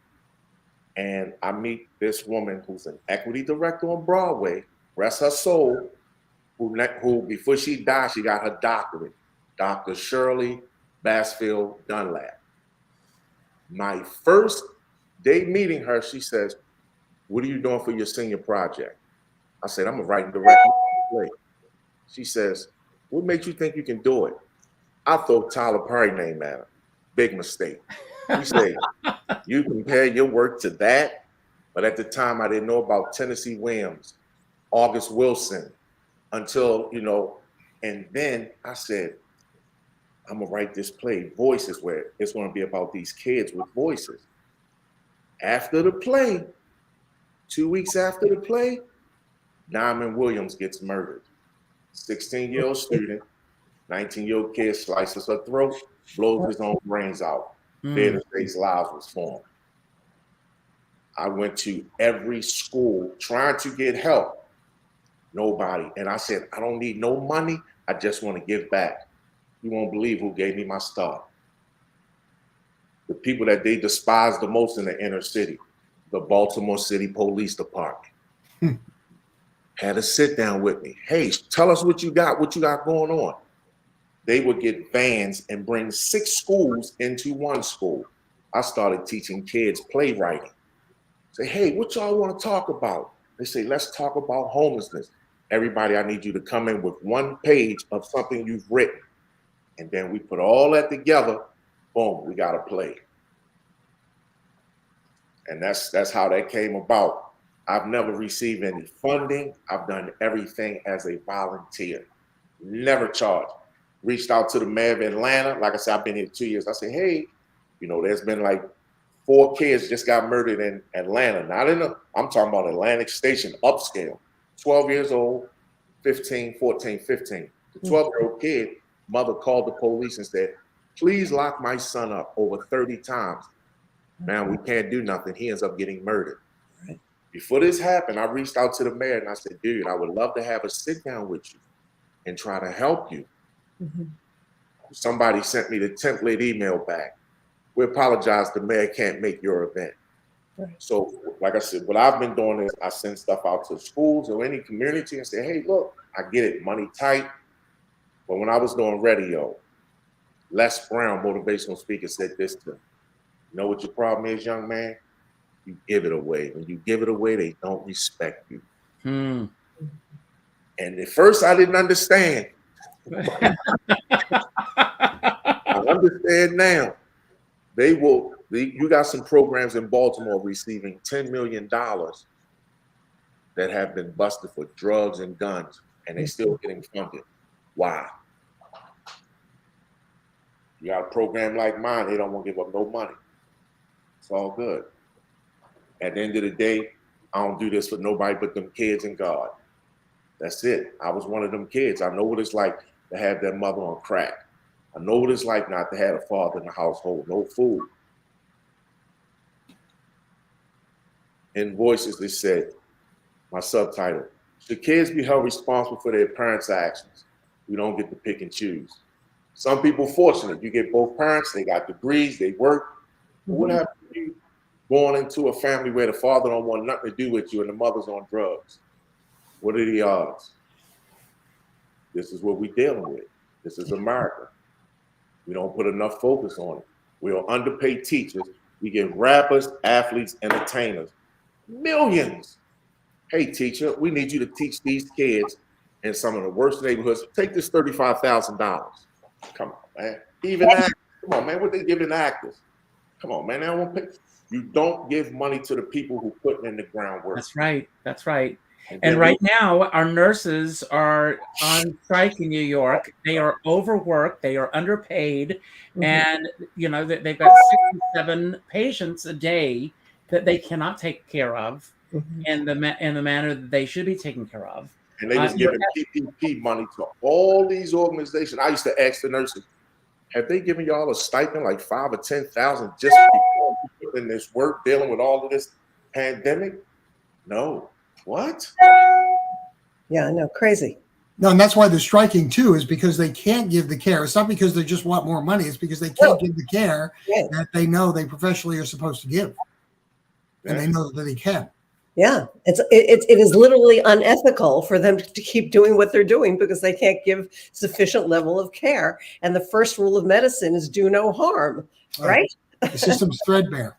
S5: and I meet this woman who's an equity director on Broadway, rest her soul, who before she died, she got her doctorate, Dr. Shirley Bassfield Dunlap. My first day meeting her, she says, what are you doing for your senior project? I said, I'm a writing director. She says, what makes you think you can do it? I throw Tyler Perry name at her. Big mistake. She said, you compare your work to that? But at the time, I didn't know about Tennessee Williams, August Wilson, until, and then I said, I'm gonna write this play, Voices, where it's gonna be about these kids with voices. After the play, 2 weeks after the play, Diamond Williams gets murdered. 16-year-old student, 19-year-old kid slices her throat, blows his own brains out. Theater Space Lives was formed. I went to every school trying to get help. Nobody. And I said, I don't need no money. I just want to give back. You won't believe who gave me my start. The people that they despise the most in the inner city, the Baltimore City Police Department. Had a sit down with me. Hey, tell us what you got going on. They would get vans and bring 6 schools into one school. I started teaching kids playwriting. Say, hey, what y'all want to talk about? They say, let's talk about homelessness. Everybody, I need you to come in with 1 page of something you've written. And then we put all that together, boom, we got a play. And that's how that came about. I've never received any funding. I've done everything as a volunteer. Never charged. Reached out to the mayor of Atlanta. Like I said, I've been here 2 years. I said, hey, there's been like 4 kids just got murdered in Atlanta. I'm talking about Atlantic Station, upscale. 12 years old, 15, 14, 15. The 12-year-old kid, mother called the police and said, please lock my son up over 30 times. Man, we can't do nothing. He ends up getting murdered. Right. Before this happened, I reached out to the mayor and I said, dude, I would love to have a sit down with you and try to help you. Somebody sent me the template email back. We apologize, the mayor can't make your event. Right. So, like I said, what I've been doing is I send stuff out to schools or any community and say, hey, look, I get it, money tight. But when I was doing radio, Les Brown, motivational speaker, said this to me. You know what your problem is, young man? You give it away. When you give it away, they don't respect you. And at first I didn't understand. I understand now. You got some programs in Baltimore receiving $10 million that have been busted for drugs and guns, and they still getting funded. Why? You got a program like mine, they don't want to give up no money. It's all good. At the end of the day, I don't do this for nobody but them kids and God. That's it. I was one of them kids. I know what it's like to have that mother on crack. I know what it's like not to have a father in the household, no food. In Voices, they said, my subtitle, The kids be held responsible for their parents' actions. We don't get to pick and choose. Some people fortunate. You get both parents, they got degrees, they work. But what happens if you born into a family where the father don't want nothing to do with you and the mother's on drugs? What are the odds? This is what we're dealing with. This is America. We don't put enough focus on it. We are underpaid teachers. We get rappers, athletes, entertainers. Millions. Hey, teacher, we need you to teach these kids in some of the worst neighborhoods. Take this $35,000. Come on, man. Even actors. Come on, man. What they giving actors? Come on, man. They don't want to pay. You don't give money to the people who put in the groundwork.
S2: That's right. That's right. And right now, our nurses are on strike in New York. They are overworked. They are underpaid, and they've got 67 patients a day that they cannot take care of in the manner that they should be taken care of.
S5: And they was giving PPP money to all these organizations. I used to ask the nurses, have they given y'all a stipend like $5,000 or $10,000 just for putting in this work, dealing with all of this pandemic? No. What?
S3: Yeah, I know. Crazy.
S4: No, and that's why they're striking too, is because they can't give the care. It's not because they just want more money. It's because they can't give the care that they know they professionally are supposed to give. And they know that they can.
S3: Yeah, it is literally unethical for them to keep doing what they're doing because they can't give sufficient level of care. And the first rule of medicine is do no harm, right?
S4: The system's threadbare.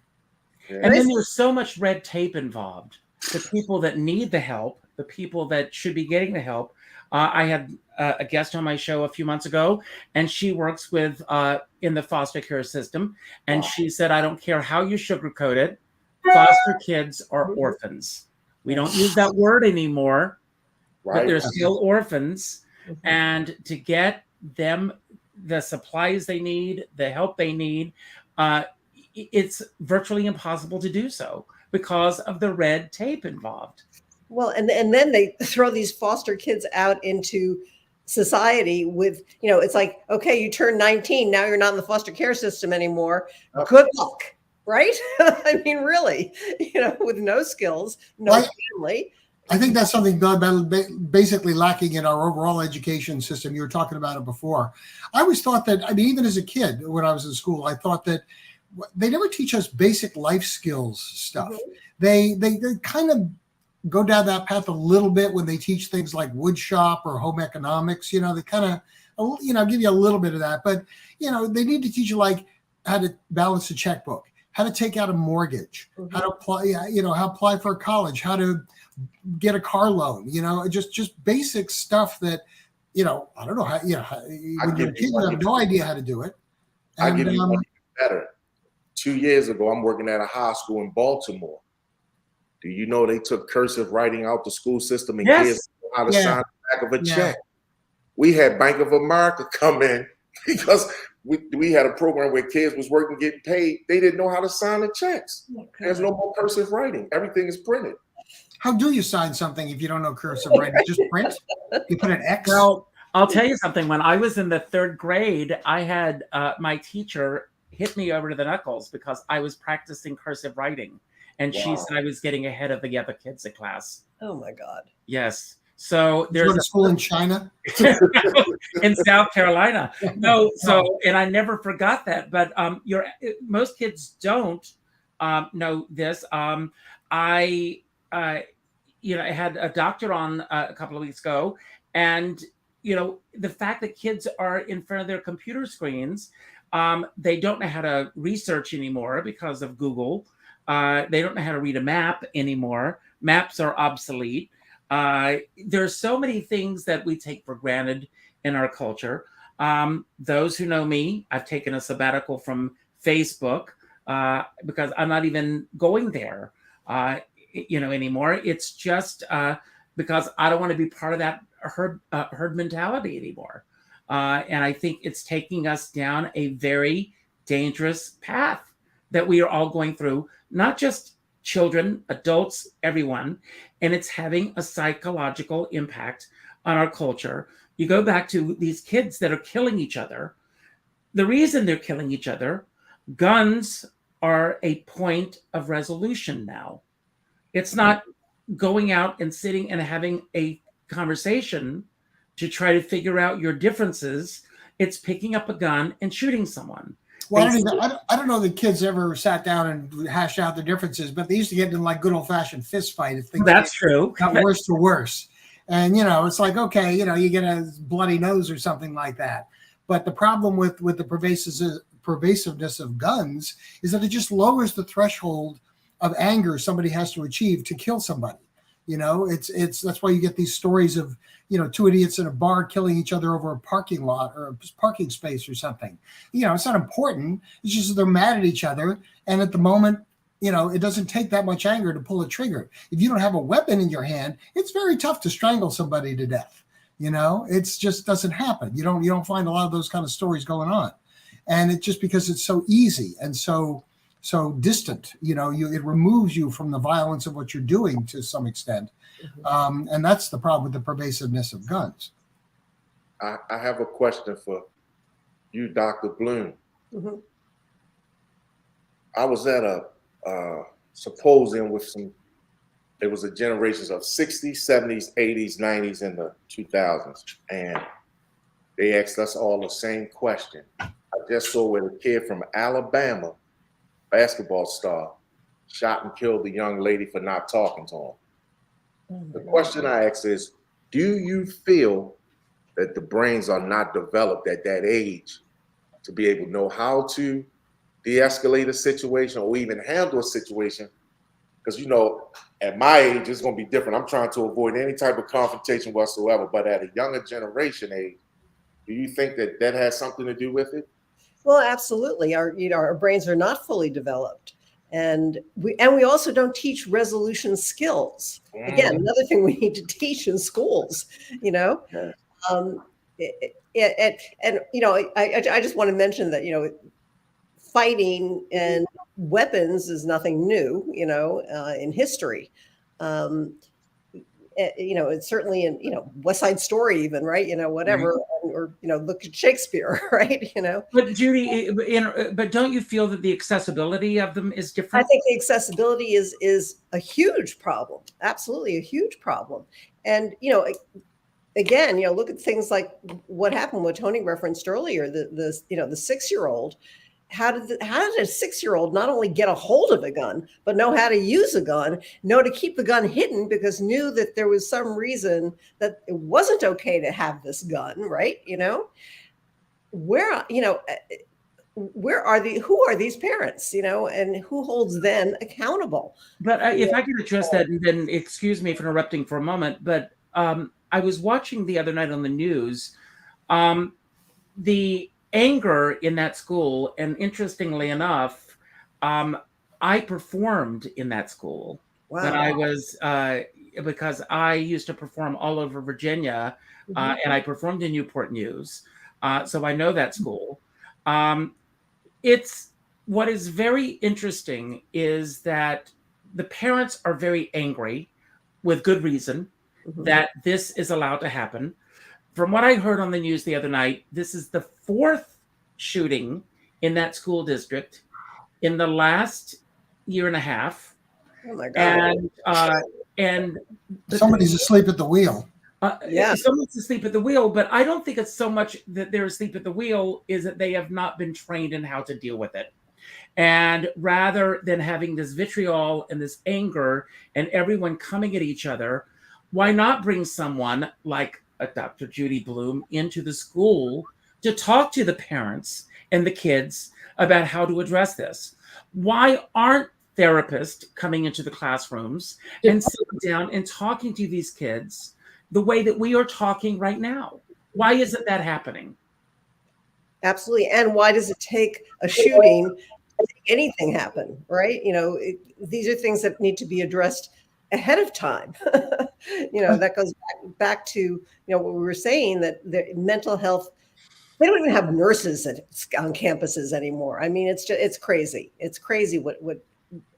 S2: And then there's so much red tape involved. The people that need the help, the people that should be getting the help. I had a guest on my show a few months ago, and she works with in the foster care system. And she said, I don't care how you sugarcoat it. Foster kids are orphans. We don't use that word anymore, but they're still orphans. And to get them the supplies they need, the help they need, it's virtually impossible to do so because of the red tape involved.
S3: Well, and then they throw these foster kids out into society with, it's like, okay, you turn 19, now you're not in the foster care system anymore. Good luck. Right? I mean, really, with no skills, no family.
S4: I think that's something basically lacking in our overall education system. You were talking about it before. I always thought that, even as a kid, when I was in school, I thought that they never teach us basic life skills stuff. They kind of go down that path a little bit when they teach things like wood shop or home economics. They kind of, give you a little bit of that. But, they need to teach you like how to balance a checkbook, how to take out a mortgage, how to apply, how to apply for college, how to get a car loan, just basic stuff that, I don't know how, when you're a kid, you have no idea how to do it.
S5: I give you one better. 2 years ago, I'm working at a high school in Baltimore. Do you know they took cursive writing out the school system and kids know how to sign the back of a check? We had Bank of America come in because we had a program where kids was working, getting paid. They didn't know how to sign the checks. There's no more cursive writing. Everything is printed.
S4: How do you sign something if you don't know cursive writing? Just print? You put an X?
S2: Well, I'll tell you something. When I was in the 3rd grade, I had my teacher hit me over to the knuckles because I was practicing cursive writing. And she said I was getting ahead of the other kids in class.
S3: Oh, my God.
S2: Yes. So there's
S4: a school in China,
S2: in South Carolina. No, so and I never forgot that. But most kids don't know this. I had a doctor on a couple of weeks ago, and the fact that kids are in front of their computer screens, they don't know how to research anymore because of Google. They don't know how to read a map anymore. Maps are obsolete. There's so many things that we take for granted in our culture. Those who know me, I've taken a sabbatical from Facebook because I'm not even going there, anymore. It's just because I don't want to be part of that herd mentality anymore. And I think it's taking us down a very dangerous path that we are all going through, not just children, adults, everyone, and it's having a psychological impact on our culture. You go back to these kids that are killing each other. The reason they're killing each other, guns are a point of resolution now. It's not going out and sitting and having a conversation to try to figure out your differences. It's picking up a gun and shooting someone.
S4: Well, I don't know that kids ever sat down and hashed out the differences, but they used to get in like good old fashioned fist fight if things got worse to worse. And, it's like, okay, you get a bloody nose or something like that. But the problem with the pervasiveness of guns is that it just lowers the threshold of anger somebody has to achieve to kill somebody. That's why you get these stories of, two idiots in a bar killing each other over a parking lot or a parking space or something. It's not important. It's just that they're mad at each other. And at the moment, it doesn't take that much anger to pull a trigger. If you don't have a weapon in your hand, it's very tough to strangle somebody to death. It's just doesn't happen. You don't find a lot of those kind of stories going on. And it's just because it's so easy and so distant, it removes you from the violence of what you're doing to some extent. And that's the problem with the pervasiveness of guns.
S5: I have a question for you, Dr. Bloom.
S3: Mm-hmm.
S5: I was at a symposium with it was a generations of 60s, 70s, 80s, 90s, and the 2000s. And they asked us all the same question. I just saw where the kid from Alabama, basketball star, shot and killed the young lady for not talking to him. The question I ask is, do you feel that the brains are not developed at that age to be able to know how to de-escalate a situation or even handle a situation? Because, at my age, it's going to be different. I'm trying to avoid any type of confrontation whatsoever. But at a younger generation age, do you think that has something to do with it?
S3: Well, absolutely. Our brains are not fully developed. And we also don't teach resolution skills. Again, another thing we need to teach in schools, I just want to mention that, fighting and weapons is nothing new, in history. It's certainly in, West Side Story even, right? Whatever, right. Or look at Shakespeare, right?
S2: But Judi, but don't you feel that the accessibility of them is different?
S3: I think the accessibility is a huge problem. Absolutely a huge problem. And, again, look at things like what happened, what Tony referenced earlier, the 6-year-old. How did a 6-year-old not only get a hold of a gun, but know how to use a gun, know to keep the gun hidden because knew that there was some reason that it wasn't okay to have this gun, right? Who are these parents, and who holds them accountable?
S2: But if I could address that, and then excuse me for interrupting for a moment, but I was watching the other night on the news, the anger in that school, and interestingly enough, I performed in that school. Wow. But I was because I used to perform all over Virginia, and I performed in Newport News, so I know that school. It's what is very interesting is that the parents are very angry, with good reason, that this is allowed to happen. From what I heard on the news the other night, this is the 4th shooting in that school district in the last year and a half.
S3: Oh my God!
S2: And
S4: somebody's asleep at the wheel.
S2: Someone's asleep at the wheel, but I don't think it's so much that they're asleep at the wheel is that they have not been trained in how to deal with it. And rather than having this vitriol and this anger and everyone coming at each other, why not bring someone like Dr. Judi Bloom into the school to talk to the parents and the kids about how to address this? Why aren't therapists coming into the classrooms and sitting down and talking to these kids the way that we are talking right now? Why isn't that happening?
S3: Absolutely. And why does it take a shooting to make anything happen, right? These are things that need to be addressed ahead of time. That goes back to, what we were saying, that the mental health, they don't even have nurses on campuses anymore. I mean, it's crazy. It's crazy what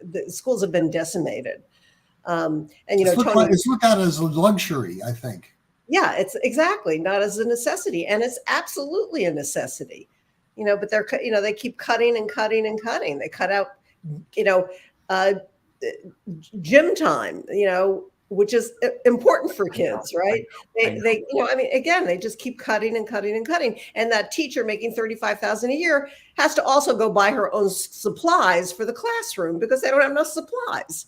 S3: the schools have been decimated. And,
S4: Tony, it's looked at as a luxury, I think.
S3: Yeah, it's exactly not as a necessity. And it's absolutely a necessity, but they keep cutting and cutting and cutting. They cut out, gym time, which is important for kids, right? They, I mean, again, they just keep cutting and cutting and cutting. And that teacher making $35,000 a year has to also go buy her own supplies for the classroom because they don't have enough supplies.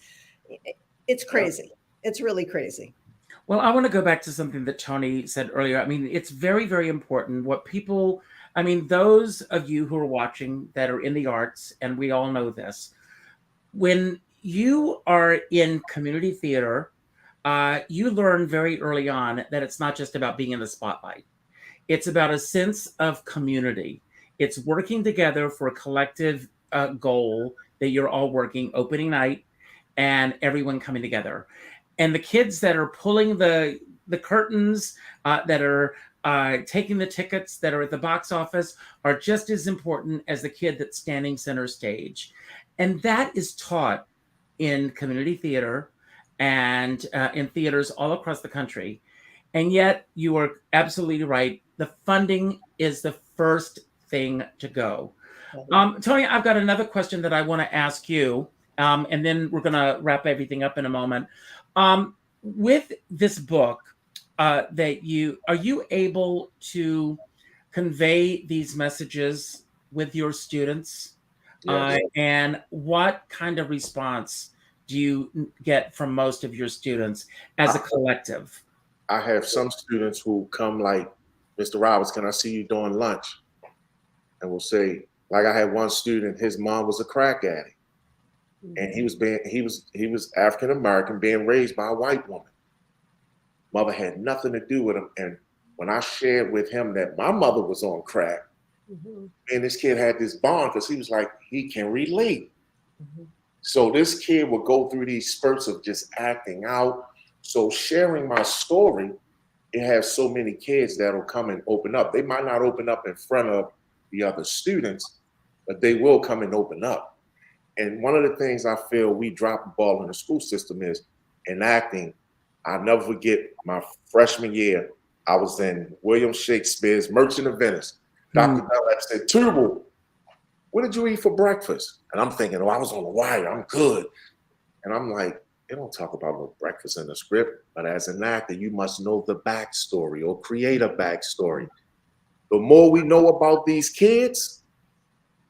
S3: It's crazy. It's really crazy.
S2: Well, I want to go back to something that Tony said earlier. I mean, it's very, very important what people, I mean, those of you who are watching that are in the arts, and we all know this, when you are in community theater, you learn very early on that it's not just about being in the spotlight. It's about a sense of community. It's working together for a collective goal that you're all working opening night and everyone coming together. And the kids that are pulling the curtains, that are taking the tickets, that are at the box office are just as important as the kid that's standing center stage. And that is taught in community theater and in theaters all across the country. And yet you are absolutely right. The funding is the first thing to go. Tony, I've got another question that I want to ask you, and then we're going to wrap everything up in a moment. With this book, are you able to convey these messages with your students? Yes. And what kind of response do you get from most of your students as a collective?
S5: I have some students who come like, Mr. Roberts, can I see you during lunch? And we'll say, like I had one student, his mom was a crack addict. And he was African American, being raised by a white woman. Mother had nothing to do with him. And when I shared with him that my mother was on crack, and this kid had this bond because he was like, he can relate. So this kid would go through these spurts of just acting out. So sharing my story, it has so many kids that'll come and open up. They might not open up in front of the other students, but they will come and open up. And one of the things I feel we drop the ball in the school system is enacting. I'll never forget my freshman year. I was in William Shakespeare's Merchant of Venice. Dr. Bellak said, Tubal, what did you eat for breakfast? And I'm thinking, oh, I was on the wire. I'm good. And I'm like, they don't talk about no breakfast in the script. But as an actor, you must know the backstory or create a backstory. The more we know about these kids,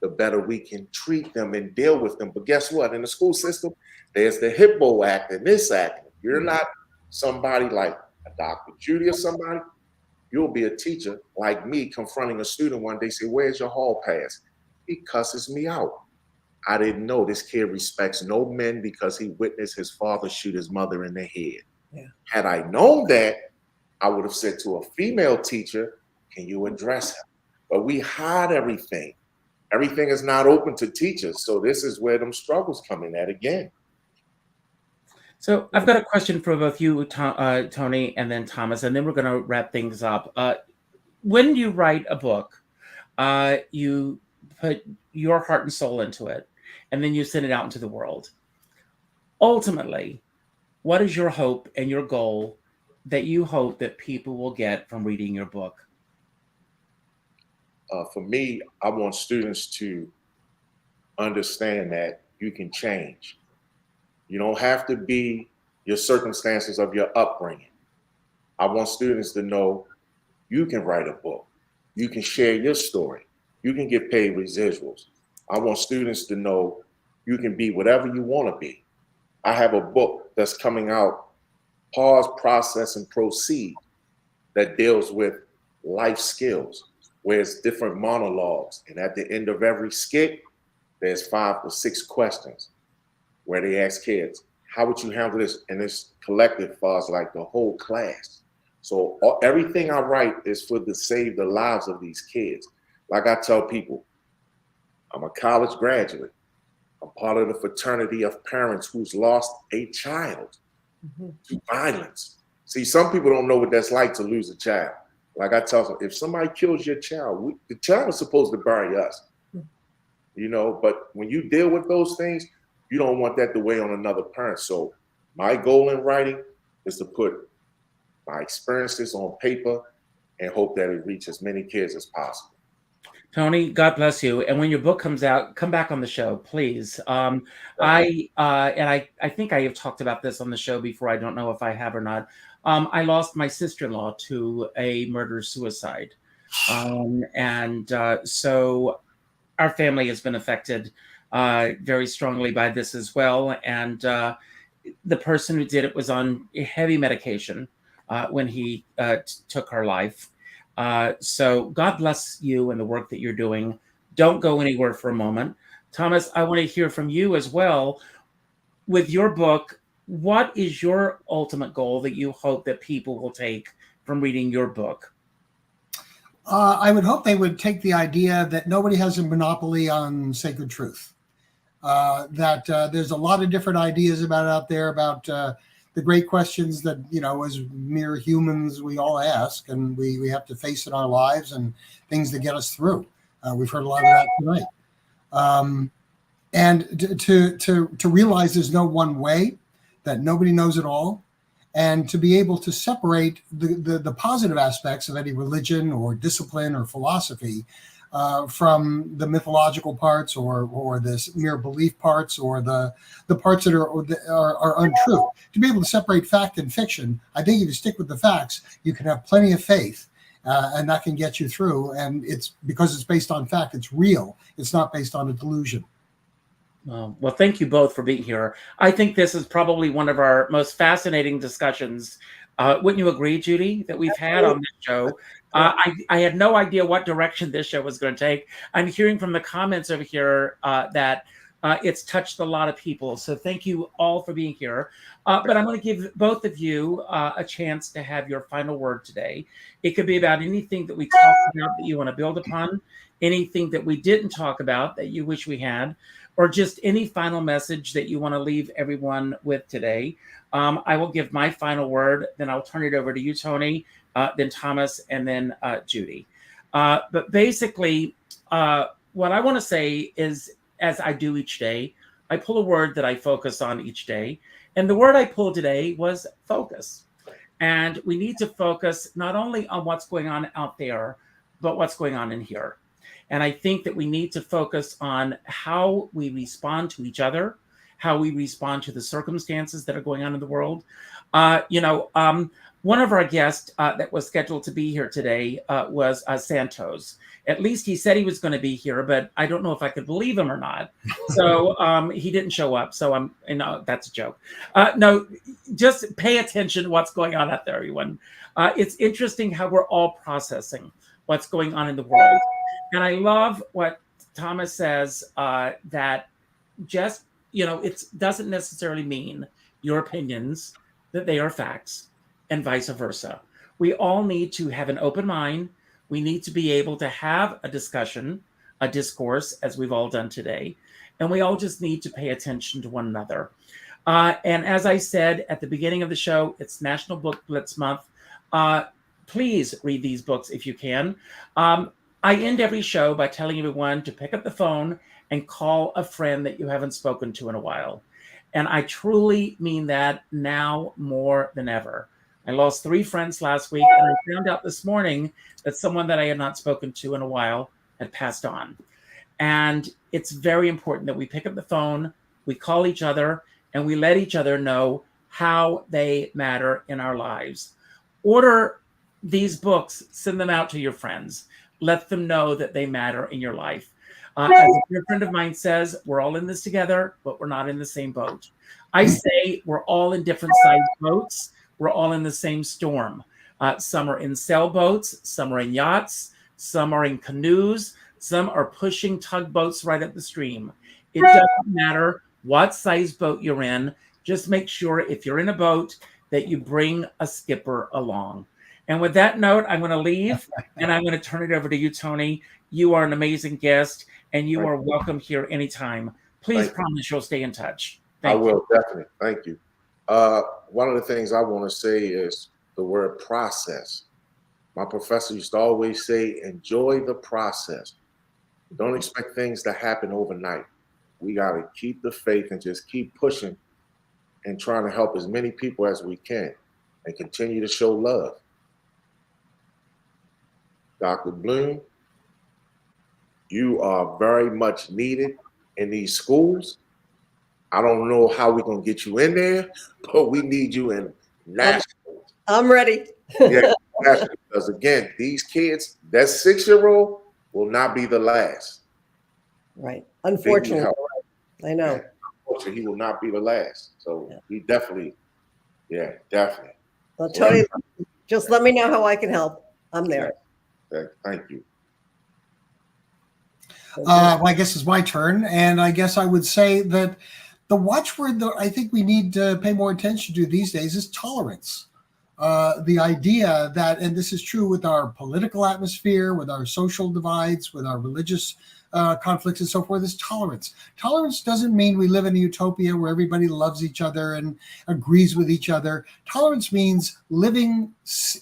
S5: the better we can treat them and deal with them. But guess what? In the school system, there's the hippo act and this act. If you're not somebody like a Dr. Judi or somebody, you'll be a teacher like me confronting a student one day, say, where's your hall pass? He cusses me out. I didn't know this kid respects no men because he witnessed his father shoot his mother in the head. Yeah. Had I known that, I would have said to a female teacher, can you address him? But we hide everything. Everything is not open to teachers. So this is where them struggles come in at again.
S2: So I've got a question for both you, Tony, and then Thomas, and then we're going to wrap things up. When you write a book, you put your heart and soul into it, and then you send it out into the world. Ultimately, what is your hope and your goal that you hope that people will get from reading your book?
S5: For me, I want students to understand that you can change. You don't have to be your circumstances of your upbringing. I want students to know you can write a book. You can share your story. You can get paid residuals. I want students to know you can be whatever you want to be. I have a book that's coming out, Pause, Process, and Proceed, that deals with life skills, where it's different monologues. And at the end of every skit, there's 5 or 6 questions where they ask kids, how would you handle this? And it's collected for us like the whole class. So everything I write is for to save the lives of these kids. Like I tell people, I'm a college graduate. I'm part of the fraternity of parents who's lost a child to violence. See, some people don't know what that's like to lose a child. Like I tell them, if somebody kills your child, the child is supposed to bury us. You know, but when you deal with those things, you don't want that to weigh on another parent. So my goal in writing is to put my experiences on paper and hope that it reaches as many kids as possible.
S2: Tony, God bless you. And when your book comes out, come back on the show, please. I think I have talked about this on the show before. I don't know if I have or not. I lost my sister-in-law to a murder-suicide. So our family has been affected very strongly by this as well. And the person who did it was on heavy medication when he took her life. So God bless you and the work that you're doing. Don't go anywhere for a moment. Thomas, I want to hear from you as well. With your book, what is your ultimate goal that you hope that people will take from reading your book?
S4: I would hope they would take the idea that nobody has a monopoly on sacred truth. That there's a lot of different ideas out there about the great questions that, as mere humans, we all ask, and we have to face in our lives, and things that get us through. We've heard a lot of that tonight. And to realize there's no one way, that nobody knows it all, and to be able to separate the positive aspects of any religion or discipline or philosophy from the mythological parts or the mere belief parts or the parts that are untrue. To be able to separate fact and fiction, I think if you stick with the facts, you can have plenty of faith, and that can get you through. And it's because it's based on fact, it's real. It's not based on a delusion.
S2: Well, thank you both for being here. I think this is probably one of our most fascinating discussions. Wouldn't you agree, Judi, that we've had on this show? I had no idea what direction this show was going to take. I'm hearing from the comments over here that it's touched a lot of people. So thank you all for being here. But I'm going to give both of you a chance to have your final word today. It could be about anything that we talked about that you want to build upon, anything that we didn't talk about that you wish we had, or just any final message that you want to leave everyone with today. I will give my final word, then I'll turn it over to you, Tony, then Thomas, and then Judi. But basically, what I want to say is, as I do each day, I pull a word that I focus on each day. And the word I pulled today was focus. And we need to focus not only on what's going on out there, but what's going on in here. And I think that we need to focus on how we respond to each other, how we respond to the circumstances that are going on in the world. One of our guests that was scheduled to be here today was Santos. At least he said he was going to be here, but I don't know if I could believe him or not. So he didn't show up. So that's a joke. No, just pay attention to what's going on out there, everyone. It's interesting how we're all processing what's going on in the world. And I love what Thomas says, that just, it doesn't necessarily mean your opinions, that they are facts, and vice versa. We all need to have an open mind. We need to be able to have a discussion, a discourse, as we've all done today. And we all just need to pay attention to one another. And as I said at the beginning of the show, it's National Book Blitz Month. Please read these books if you can. I end every show by telling everyone to pick up the phone and call a friend that you haven't spoken to in a while. And I truly mean that now more than ever. I lost 3 friends last week, and I found out this morning that someone that I had not spoken to in a while had passed on. And it's very important that we pick up the phone, we call each other, and we let each other know how they matter in our lives. Order these books, send them out to your friends. Let them know that they matter in your life. As a dear friend of mine says, we're all in this together, but we're not in the same boat. I say we're all in different sized boats. We're all in the same storm. Some are in sailboats, some are in yachts, some are in canoes, some are pushing tugboats right up the stream. It doesn't matter what size boat you're in. Just make sure if you're in a boat that you bring a skipper along. And with that note, I'm going to leave, and I'm going to turn it over to you, Tony. You are an amazing guest, and you are welcome here anytime. Please promise you'll stay in touch.
S5: I will, definitely. Thank you. One of the things I want to say is the word process. My professor used to always say, enjoy the process. Don't expect things to happen overnight. We got to keep the faith and just keep pushing and trying to help as many people as we can and continue to show love. Dr. Bloom, You are very much needed in these schools. I don't know how we're gonna get you in there, but we need you in national.
S3: I'm ready.
S5: Yeah, national. Because again, these kids, that 6-year-old will not be the last.
S3: Right.
S5: They need
S3: Unfortunately,
S5: help.
S3: I know.
S5: Yeah. Unfortunately, he will not be the last. So
S3: Yeah.
S5: we definitely, definitely.
S3: Well,
S5: So
S3: Tony, just let me know how I can help. I'm there.
S5: thank you.
S4: Well, I guess it's my turn, and I guess I would say that the watchword that I think we need to pay more attention to these days is tolerance. The idea that, and this is true with our political atmosphere, with our social divides, with our religious conflicts and so forth, is tolerance. Tolerance doesn't mean we live in a utopia where everybody loves each other and agrees with each other. Tolerance means living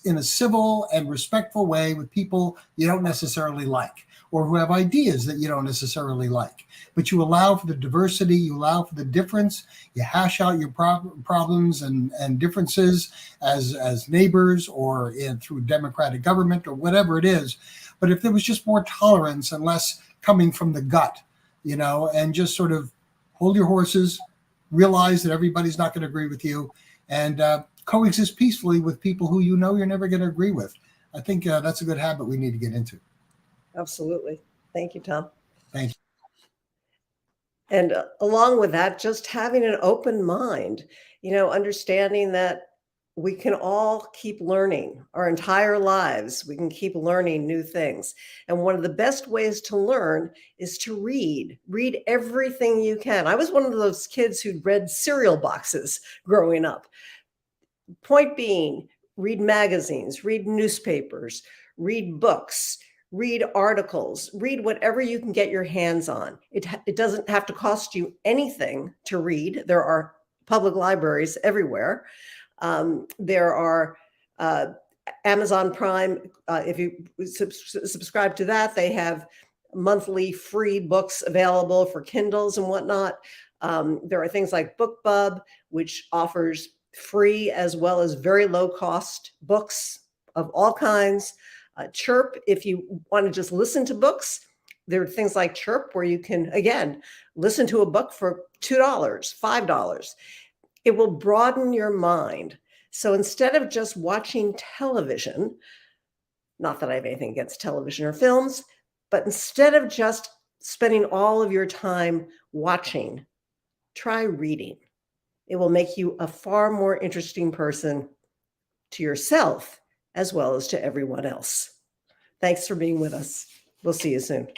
S4: in a civil and respectful way with people you don't necessarily like, or who have ideas that you don't necessarily like. But you allow for the diversity, you allow for the difference, you hash out your problems and differences as neighbors or through democratic government or whatever it is. But if there was just more tolerance and less coming from the gut, and just sort of hold your horses, realize that everybody's not going to agree with you, and coexist peacefully with people who you're never going to agree with. I think that's a good habit we need to get into.
S3: Absolutely. Thank you, Tom.
S4: Thank you.
S3: And along with that, just having an open mind, understanding that we can all keep learning our entire lives. We can keep learning new things. And one of the best ways to learn is to read. Read everything you can. I was one of those kids who'd read cereal boxes growing up. Point being, read magazines, read newspapers, read books, read articles, read whatever you can get your hands on. It doesn't have to cost you anything to read. There are public libraries everywhere. There are Amazon Prime. If you subscribe to that, they have monthly free books available for Kindles and whatnot. There are things like BookBub, which offers free as well as very low cost books of all kinds. Chirp, if you want to just listen to books, there are things like Chirp where you can, again, listen to a book for $2, $5. It will broaden your mind. So instead of just watching television, not that I have anything against television or films, but instead of just spending all of your time watching, try reading. It will make you a far more interesting person to yourself as well as to everyone else. Thanks for being with us. We'll see you soon.